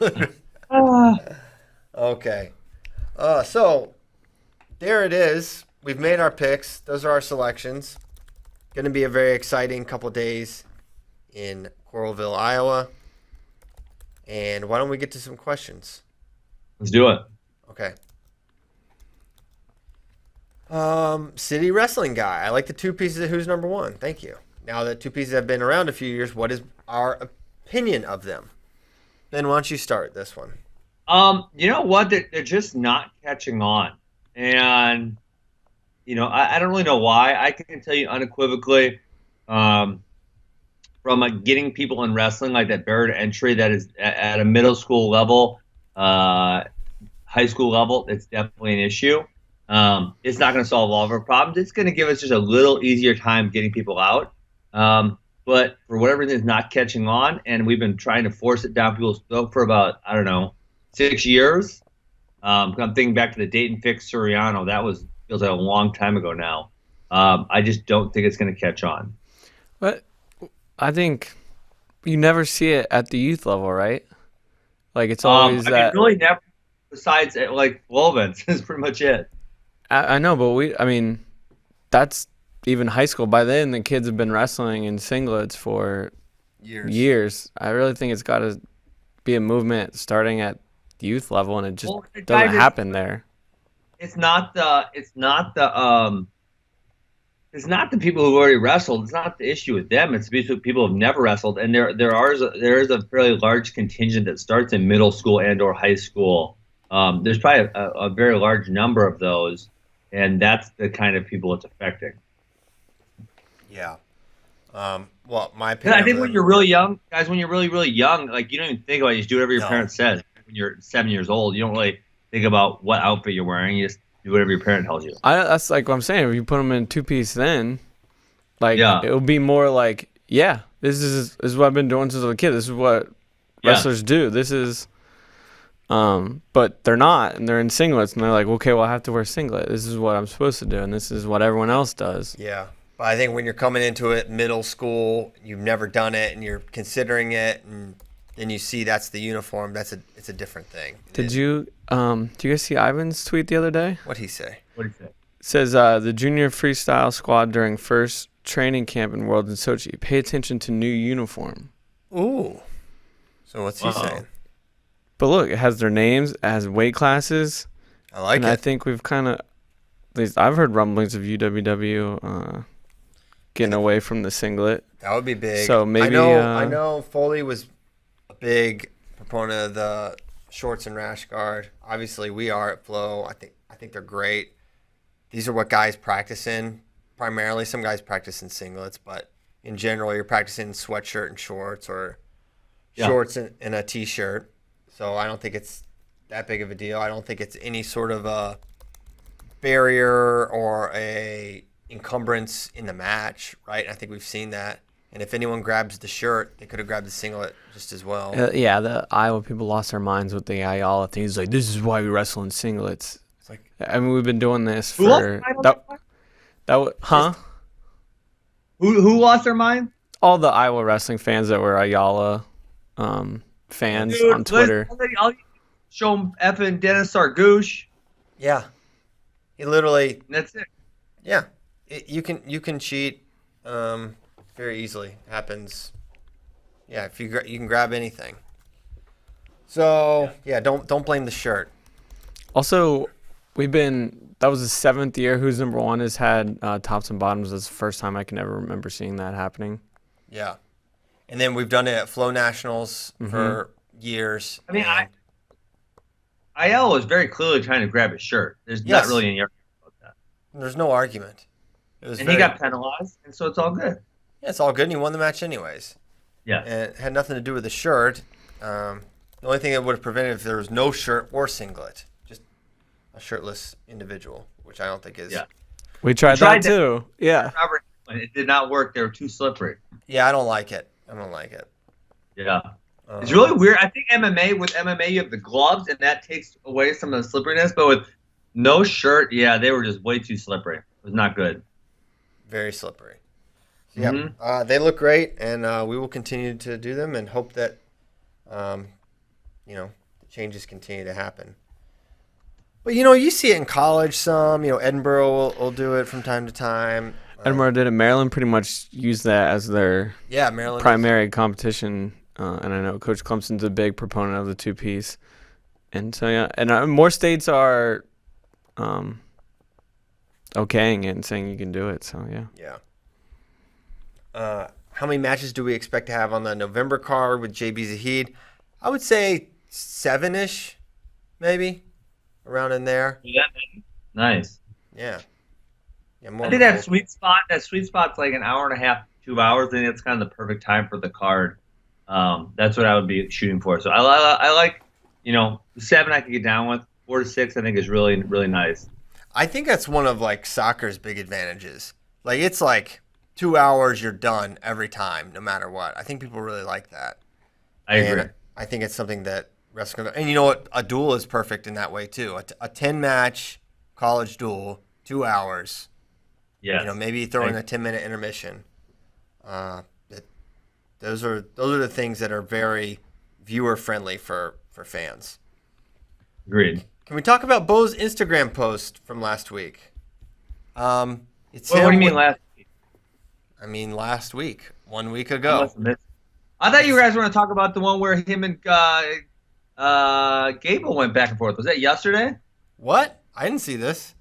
Okay. So there it is. We've made our picks. Those are our selections. Going to be a very exciting couple days in Coralville, Iowa. And why don't we get to some questions? Let's do it. Okay. City wrestling guy. I like the two pieces of Who's Number One. Thank you. Now that two pieces have been around a few years, what is our opinion of them? Ben, why don't you start this one? You know what? They're just not catching on. And, I don't really know why. I can tell you unequivocally, from getting people in wrestling, like that barrier to entry that is at a middle school level, high school level, it's definitely an issue. It's not going to solve all of our problems. It's going to give us just a little easier time getting people out. But for whatever reason, it's not catching on, and we've been trying to force it down people's throat for about, 6 years. I'm thinking back to the Dayton Fix Soriano. That feels like a long time ago now. I just don't think it's going to catch on. But I think you never see it at the youth level, right? Like it's always that. Really never. Besides, like flow events is pretty much it. I know, but that's even high school. By then, the kids have been wrestling in singlets for years. I really think it's got to be a movement starting at the youth level, and it just doesn't happen there. It's not the people who've already wrestled. It's not the issue with them. It's the people who've never wrestled, and there is a fairly large contingent that starts in middle school and or high school. There's probably a very large number of those, and that's the kind of people it's affecting. Yeah. Well, my opinion. I think when you're really young, guys, when you're really, really young, like you don't even think about it. You just do whatever your parent says. When you're 7 years old, you don't really think about what outfit you're wearing. You just do whatever your parent tells you. That's like what I'm saying. If you put them in two-piece, then like Yeah. it'll be more like, yeah, this is what I've been doing since I was a kid. This is what wrestlers do. This is, but they're not, and they're in singlets, and they're like, okay, well, I have to wear a singlet. This is what I'm supposed to do, and this is what everyone else does. Yeah. But I think when you're coming into it middle school, you've never done it, and you're considering it, and then you see that's the uniform. It's a different thing. Did you guys see Ivan's tweet the other day? What'd he say? What do you say? It says the junior freestyle squad during first training camp in Worlds in Sochi. Pay attention to new uniform. Ooh. So what's he saying? But look, it has their names, it has weight classes. I like and it. I think we've kind of, at least I've heard rumblings of UWW getting away from the singlet. That would be big. So maybe I know Foley was a big proponent of the shorts and rash guard. Obviously, we are at Flow. I think they're great. These are what guys practice in. Primarily, some guys practice in singlets, but in general, you're practicing sweatshirt and shorts or shorts and a t-shirt. So I don't think it's that big of a deal. I don't think it's any sort of a barrier or a encumbrance in the match, right? I think we've seen that. And if anyone grabs the shirt, they could have grabbed the singlet just as well. yeah, the Iowa people lost their minds with the Ayala thing. It's like, this is why we wrestle in singlets. It's like, I mean, we've been doing this Who lost for their mind on that. Who lost their mind? All the Iowa wrestling fans that were Ayala fans on Twitter. I'll show them effing Dennis Sargouche. yeah, he literally. That's it. Yeah, you can cheat very easily. Happens. Yeah, if you can grab anything. So yeah, don't blame the shirt. Also, that was the 7th year Who's Number One has had tops and bottoms. That's the first time I can ever remember seeing that happening. Yeah, and then we've done it at Flow Nationals for years. I mean, IL was very clearly trying to grab his shirt. There's not really any argument about that. There's no argument. It was he got penalized, and so it's all good. Yeah, it's all good, and he won the match anyways. Yeah. And it had nothing to do with the shirt. The only thing that would have prevented if there was no shirt or singlet, just a shirtless individual, which I don't think is. Yeah. We tried that too. Yeah. Robert, it did not work. They were too slippery. Yeah, I don't like it. Yeah. It's really weird. I think with MMA, you have the gloves, and that takes away some of the slipperiness. But with no shirt, yeah, they were just way too slippery. It was not good. Very slippery. Yeah, they look great, and we will continue to do them and hope that, the changes continue to happen. But, you see it in college some. Edinburgh will do it from time to time. Edinburgh did it. Maryland pretty much used that as their Maryland primary competition. And I know Coach Clemson's a big proponent of the two-piece. And so, yeah. And more states are okaying it and saying you can do it. So, yeah. Yeah. How many matches do we expect to have on the November card with JB Zahid? I would say 7-ish, maybe, around in there. Yeah, nice. Yeah. I think that sweet spot's like an hour and a half, 2 hours. I think that's kind of the perfect time for the card. That's what I would be shooting for. So I like, 7 I could get down with. 4 to 6 I think is really, really nice. I think that's one of soccer's big advantages. It's 2 hours, you're done every time, no matter what. I think people really like that. I agree. I think it's something that wrestling. And you know what? A duel is perfect in that way too. A 10-match college duel, 2 hours. Yeah. Maybe throw in a 10-minute intermission. Those are the things that are very viewer friendly for fans. Agreed. Can we talk about Bo's Instagram post from last week? What do you mean last week? I mean last week, 1 week ago. I thought you guys were going to talk about the one where him and Gable went back and forth. Was that yesterday? What? I didn't see this.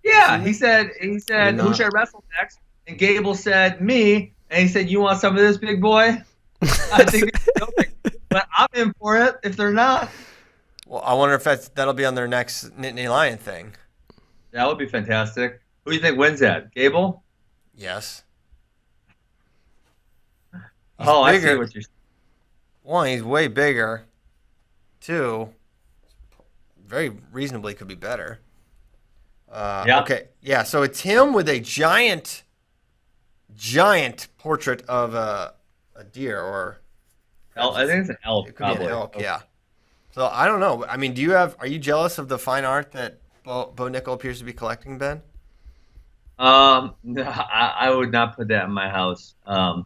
Yeah, he said, who should I wrestle next? And Gable said, me. And he said, you want some of this, big boy? I think it's joking. But I'm in for it if they're not. Well, I wonder if that'll be on their next Nittany Lion thing. That would be fantastic. Who do you think wins that? Gable? Yes. He's bigger. I see what you're saying. One, he's way bigger. 2, very reasonably could be better. Yeah. Okay. Yeah. So it's him with a giant portrait of a deer, or I think it's an elk. it could be an elk. Yeah. So I don't know. I mean, are you jealous of the fine art that Bo Nickel appears to be collecting, Ben? No, I would not put that in my house. I'm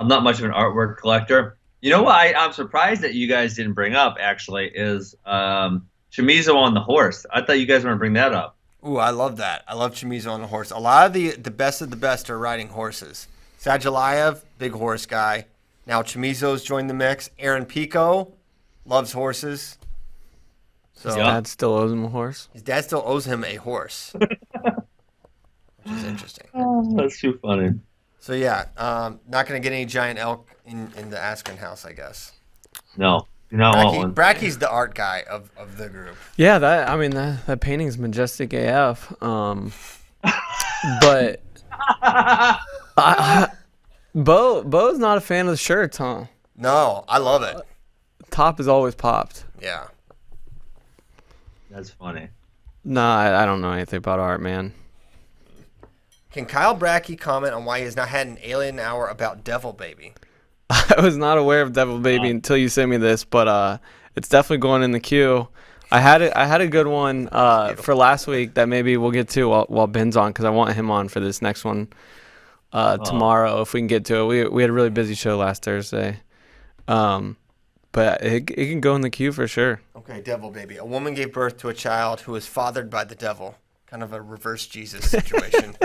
not much of an artwork collector. You know what I'm surprised that you guys didn't bring up, actually, is Chamizo on the horse. I thought you guys were going to bring that up. Ooh, I love that. I love Chamizo on the horse. A lot of the best of the best are riding horses. Sajalayev, big horse guy. Now Chamizo's joined the mix. Aaron Pico loves horses. So His dad still owes him a horse. His dad still owes him a horse, which is interesting. That's too funny. So yeah, not going to get any giant elk in the Askren house, I guess. No, you don't want one. Bracky's the art guy of the group. Yeah, that painting's majestic AF. But Bo's not a fan of the shirts, huh? No, I love it. Top is always popped. Yeah. That's funny. Nah, I don't know anything about art, man. Can Kyle Brackey comment on why he has not had an alien hour about Devil Baby? I was not aware of Devil Baby until you sent me this, but it's definitely going in the queue. I had a good one for last week that maybe we'll get to while Ben's on, because I want him on for this next one tomorrow if we can get to it. We had a really busy show last Thursday, but it can go in the queue for sure. Okay, Devil Baby. A woman gave birth to a child who was fathered by the devil. Kind of a reverse Jesus situation.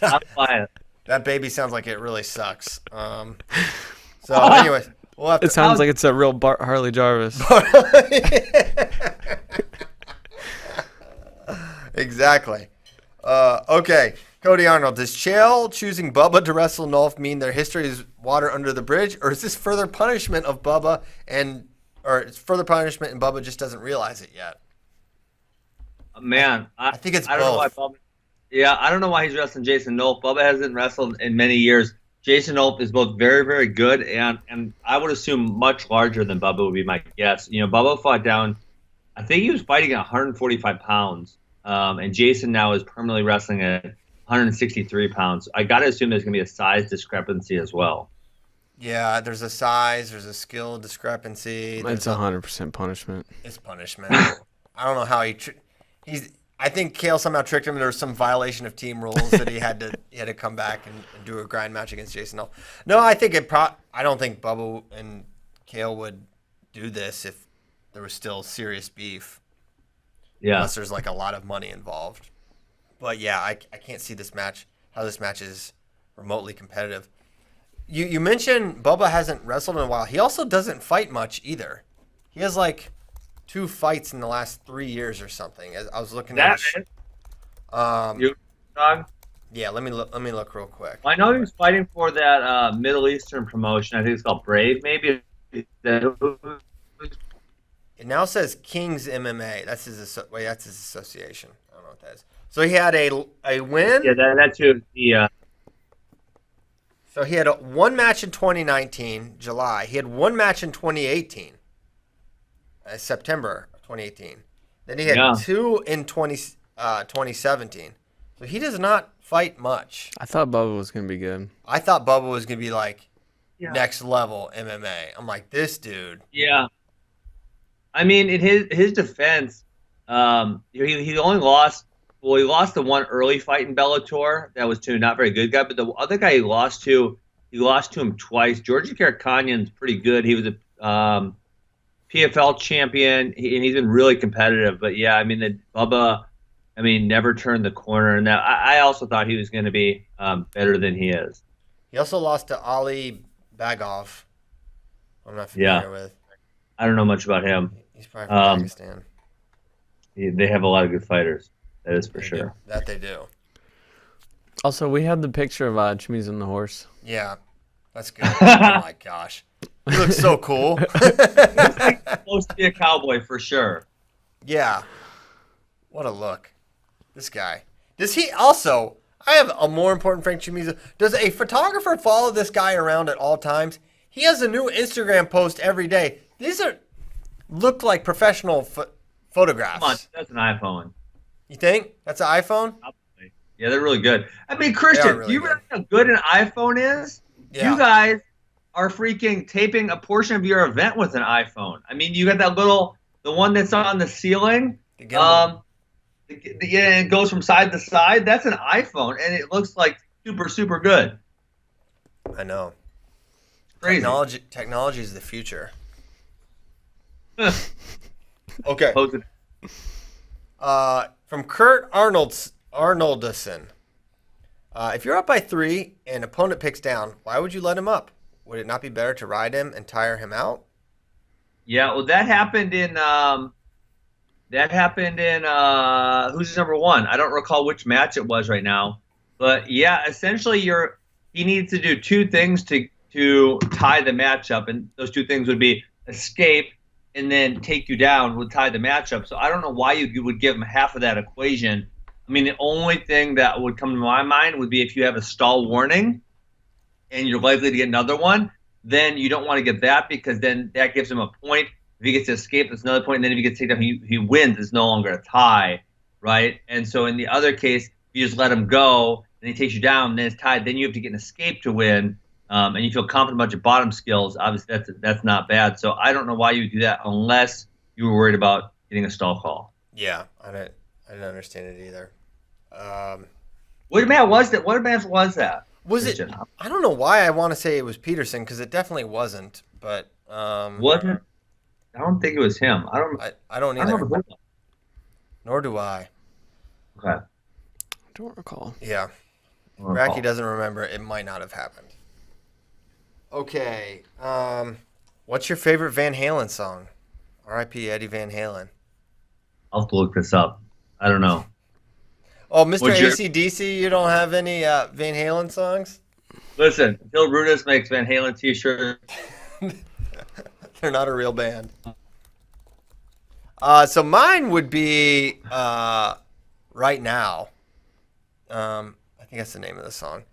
I'm fine. That baby sounds like it really sucks. So, anyways, we'll have to. It sounds like it's a real Harley Jarvis. Exactly. Okay, Cody Arnold. Does Chael choosing Bubba to wrestle Nolf mean their history is water under the bridge, or is this further punishment of Bubba or it's further punishment and Bubba just doesn't realize it yet? Man, I think it's I don't know why both. Bubba. Yeah, I don't know why he's wrestling Jason Nolf. Bubba hasn't wrestled in many years. Jason Nolf is both very, very good and I would assume much larger than Bubba would be my guess. You know, Bubba fought down, I think he was fighting at 145 pounds, and Jason now is permanently wrestling at 163 pounds. I got to assume there's going to be a size discrepancy as well. Yeah, there's a size, there's a skill discrepancy. It's 100% punishment. It's punishment. I don't know how I think Kale somehow tricked him. There was some violation of team rules that he had to come back and do a grind match against Jason. No, I think I don't think Bubba and Kale would do this if there was still serious beef. Yeah. Unless there's like a lot of money involved. But yeah, I can't see how this match is remotely competitive. You mentioned Bubba hasn't wrestled in a while. He also doesn't fight much either. He has like 2 fights in the last 3 years or something. I was looking at That it. you, Doug? Yeah, let me look real quick. I know he was fighting for that Middle Eastern promotion. I think it's called Brave, maybe. It now says Kings MMA. That's his association. I don't know what that is. So he had a win. Yeah, that's who the. So he had one match in 2019, July. He had one match in 2018, September of 2018. Then he had 2 in 2017. So he does not fight much. I thought Bubba was going to be good. I thought Bubba was going to be like next level MMA. I'm like, this dude. Yeah. I mean, in his defense, he only lost. Well, he lost the one early fight in Bellator. That was to a not very good guy. But the other guy he lost to him twice. Georgi Karakanyan's pretty good. He was a PFL champion, and he's been really competitive. But yeah, I mean, Bubba, never turned the corner. And that I also thought he was going to be better than he is. He also lost to Ali Bagov. I'm not familiar with. I don't know much about him. He's probably from Pakistan. They have a lot of good fighters. That is for sure. That they do. Also, we have the picture of Chamizo and the horse. Yeah, that's good. Oh my gosh, he looks so cool. Supposed to be a cowboy for sure. Yeah, what a look. This guy. Does he also? I have a more important Frank Chamizo. Does a photographer follow this guy around at all times? He has a new Instagram post every day. These look like professional Photographs. Come on, that's an iPhone. You think that's an iPhone? Probably. Yeah, they're really good. I mean, Christian, really do you realize how good an iPhone is? Yeah. You guys are freaking taping a portion of your event with an iPhone. I mean, you got that the one that's on the ceiling. The gimbal. Yeah, it goes from side to side. That's an iPhone, and it looks like super, super good. I know. Crazy. Technology is the future. Okay. From Kurt Arnoldson. If you're up by 3 and opponent picks down, why would you let him up? Would it not be better to ride him and tire him out? Yeah, well, that happened in who's number 1? I don't recall which match it was right now, but yeah, essentially he needs to do 2 things to tie the match up, and those 2 things would be escape and then take you down would tie the match up. So I don't know why you would give him half of that equation. I mean, the only thing that would come to my mind would be if you have a stall warning and you're likely to get another one, then you don't want to get that because then that gives him a point. If he gets to escape, that's another point. And then if he gets taken down, he wins. It's no longer a tie, right? And so in the other case, you just let him go and he takes you down, then it's tied. Then you have to get an escape to win, and you feel confident about your bottom skills. Obviously, that's not bad. So I don't know why you would do that unless you were worried about getting a stall call. Yeah, I didn't understand it either. What match was that? What match was that? Was it? I don't know why I want to say it was Peterson because it definitely wasn't. But wasn't? I don't think it was him. I don't either. Nor do I. Okay. I don't recall. Yeah. Racky doesn't remember. It might not have happened. Okay. What's your favorite Van Halen song? R.I.P. Eddie Van Halen. I'll have to look this up. I don't know. Oh, Mr. AC/DC, you don't have any Van Halen songs? Listen, Phil Rudis makes Van Halen t-shirts. They're not a real band. So mine would be Right Now. I think that's the name of the song.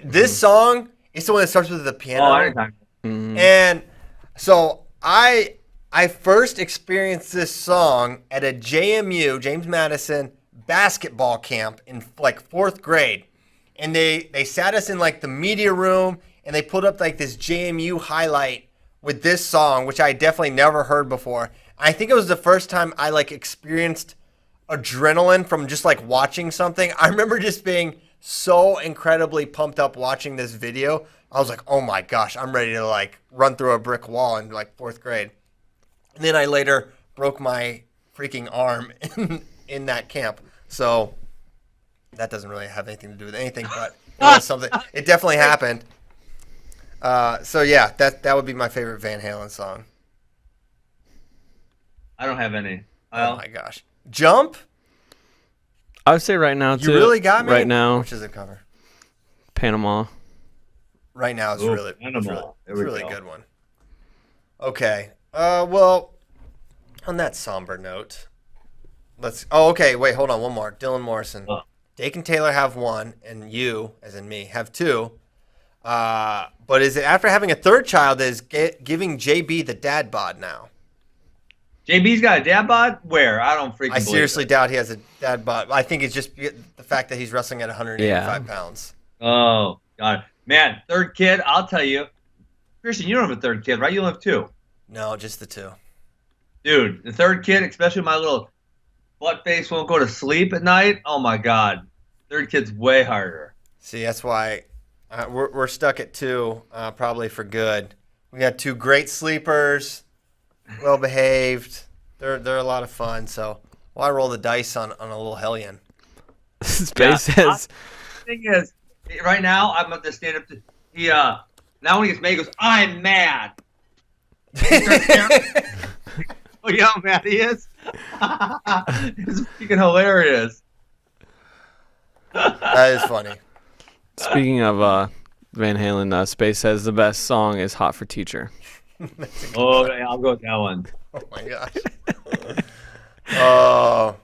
This song is the one that starts with the piano. Oh, I didn't talk. And so I first experienced this song at a JMU, James Madison, basketball camp in like 4th grade. And they sat us in like the media room and they put up like this JMU highlight with this song, which I definitely never heard before. I think it was the first time I like experienced adrenaline from just like watching something. I remember just being so incredibly pumped up watching this video. I was like, oh my gosh, I'm ready to like run through a brick wall in like 4th grade. And then I later broke my freaking arm in that camp. So that doesn't really have anything to do with anything, but it was something. It definitely happened. So yeah, that would be my favorite Van Halen song. I don't have any. Oh my gosh. Jump? I would say Right Now too. You really got me? Right Now. Which is the cover? Panama. Right Now is Panama. it's a really good one. Okay. Well, on that somber note, okay, wait, hold on, one more. Dylan Morrison. Dake and Taylor have 1, and you, as in me, have 2. But is it after having a 3rd child that is giving JB the dad bod now? JB's got a dad bod? Where? I don't freaking I seriously doubt he has a dad bod. I think it's just the fact that he's wrestling at 185 pounds. Oh, God. Man, 3rd kid, I'll tell you. Christian, you don't have a 3rd kid, right? You only have 2. No, just the 2. Dude, the 3rd kid, especially my little butt face won't go to sleep at night. Oh, my God. 3rd kid's way harder. See, that's why we're stuck at 2, probably for good. We got 2 great sleepers, well behaved. They're a lot of fun. So why roll the dice on a little hellion? Space says. The thing is, right now I'm at the stand up. Now when he gets mad, he goes, "I'm mad." Oh, you know how mad he is? It's freaking hilarious. That is funny. Speaking of Van Halen, Space says the best song is Hot for Teacher. Oh, yeah, I'll go with that one. Oh, my gosh. Oh,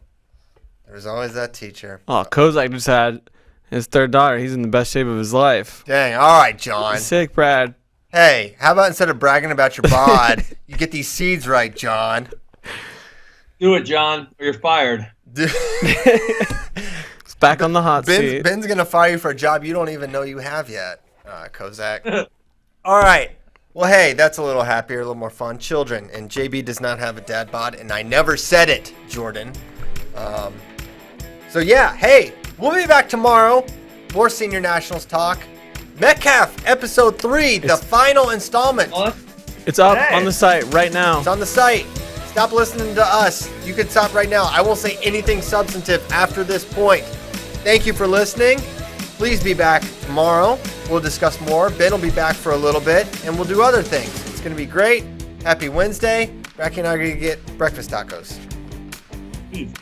there's always that teacher. Oh, Kozak just had his 3rd daughter. He's in the best shape of his life. Dang. All right, John. Sick, Brad. Hey, how about instead of bragging about your bod, you get these seeds right, John? Do it, John, or you're fired. It's back on the hot seat. Ben's going to fire you for a job you don't even know you have yet, Kozak. All right. Well, hey, that's a little happier, a little more fun. Children, and JB does not have a dad bod, and I never said it, Jordan. So, yeah, hey, we'll be back tomorrow. More Senior Nationals talk. Metcalf, episode 3, the final installment. It's up on the site right now. It's on the site. Stop listening to us. You can stop right now. I won't say anything substantive after this point. Thank you for listening. Please be back tomorrow. We'll discuss more. Ben will be back for a little bit, and we'll do other things. It's going to be great. Happy Wednesday. Bracky and I are going to get breakfast tacos. Easy.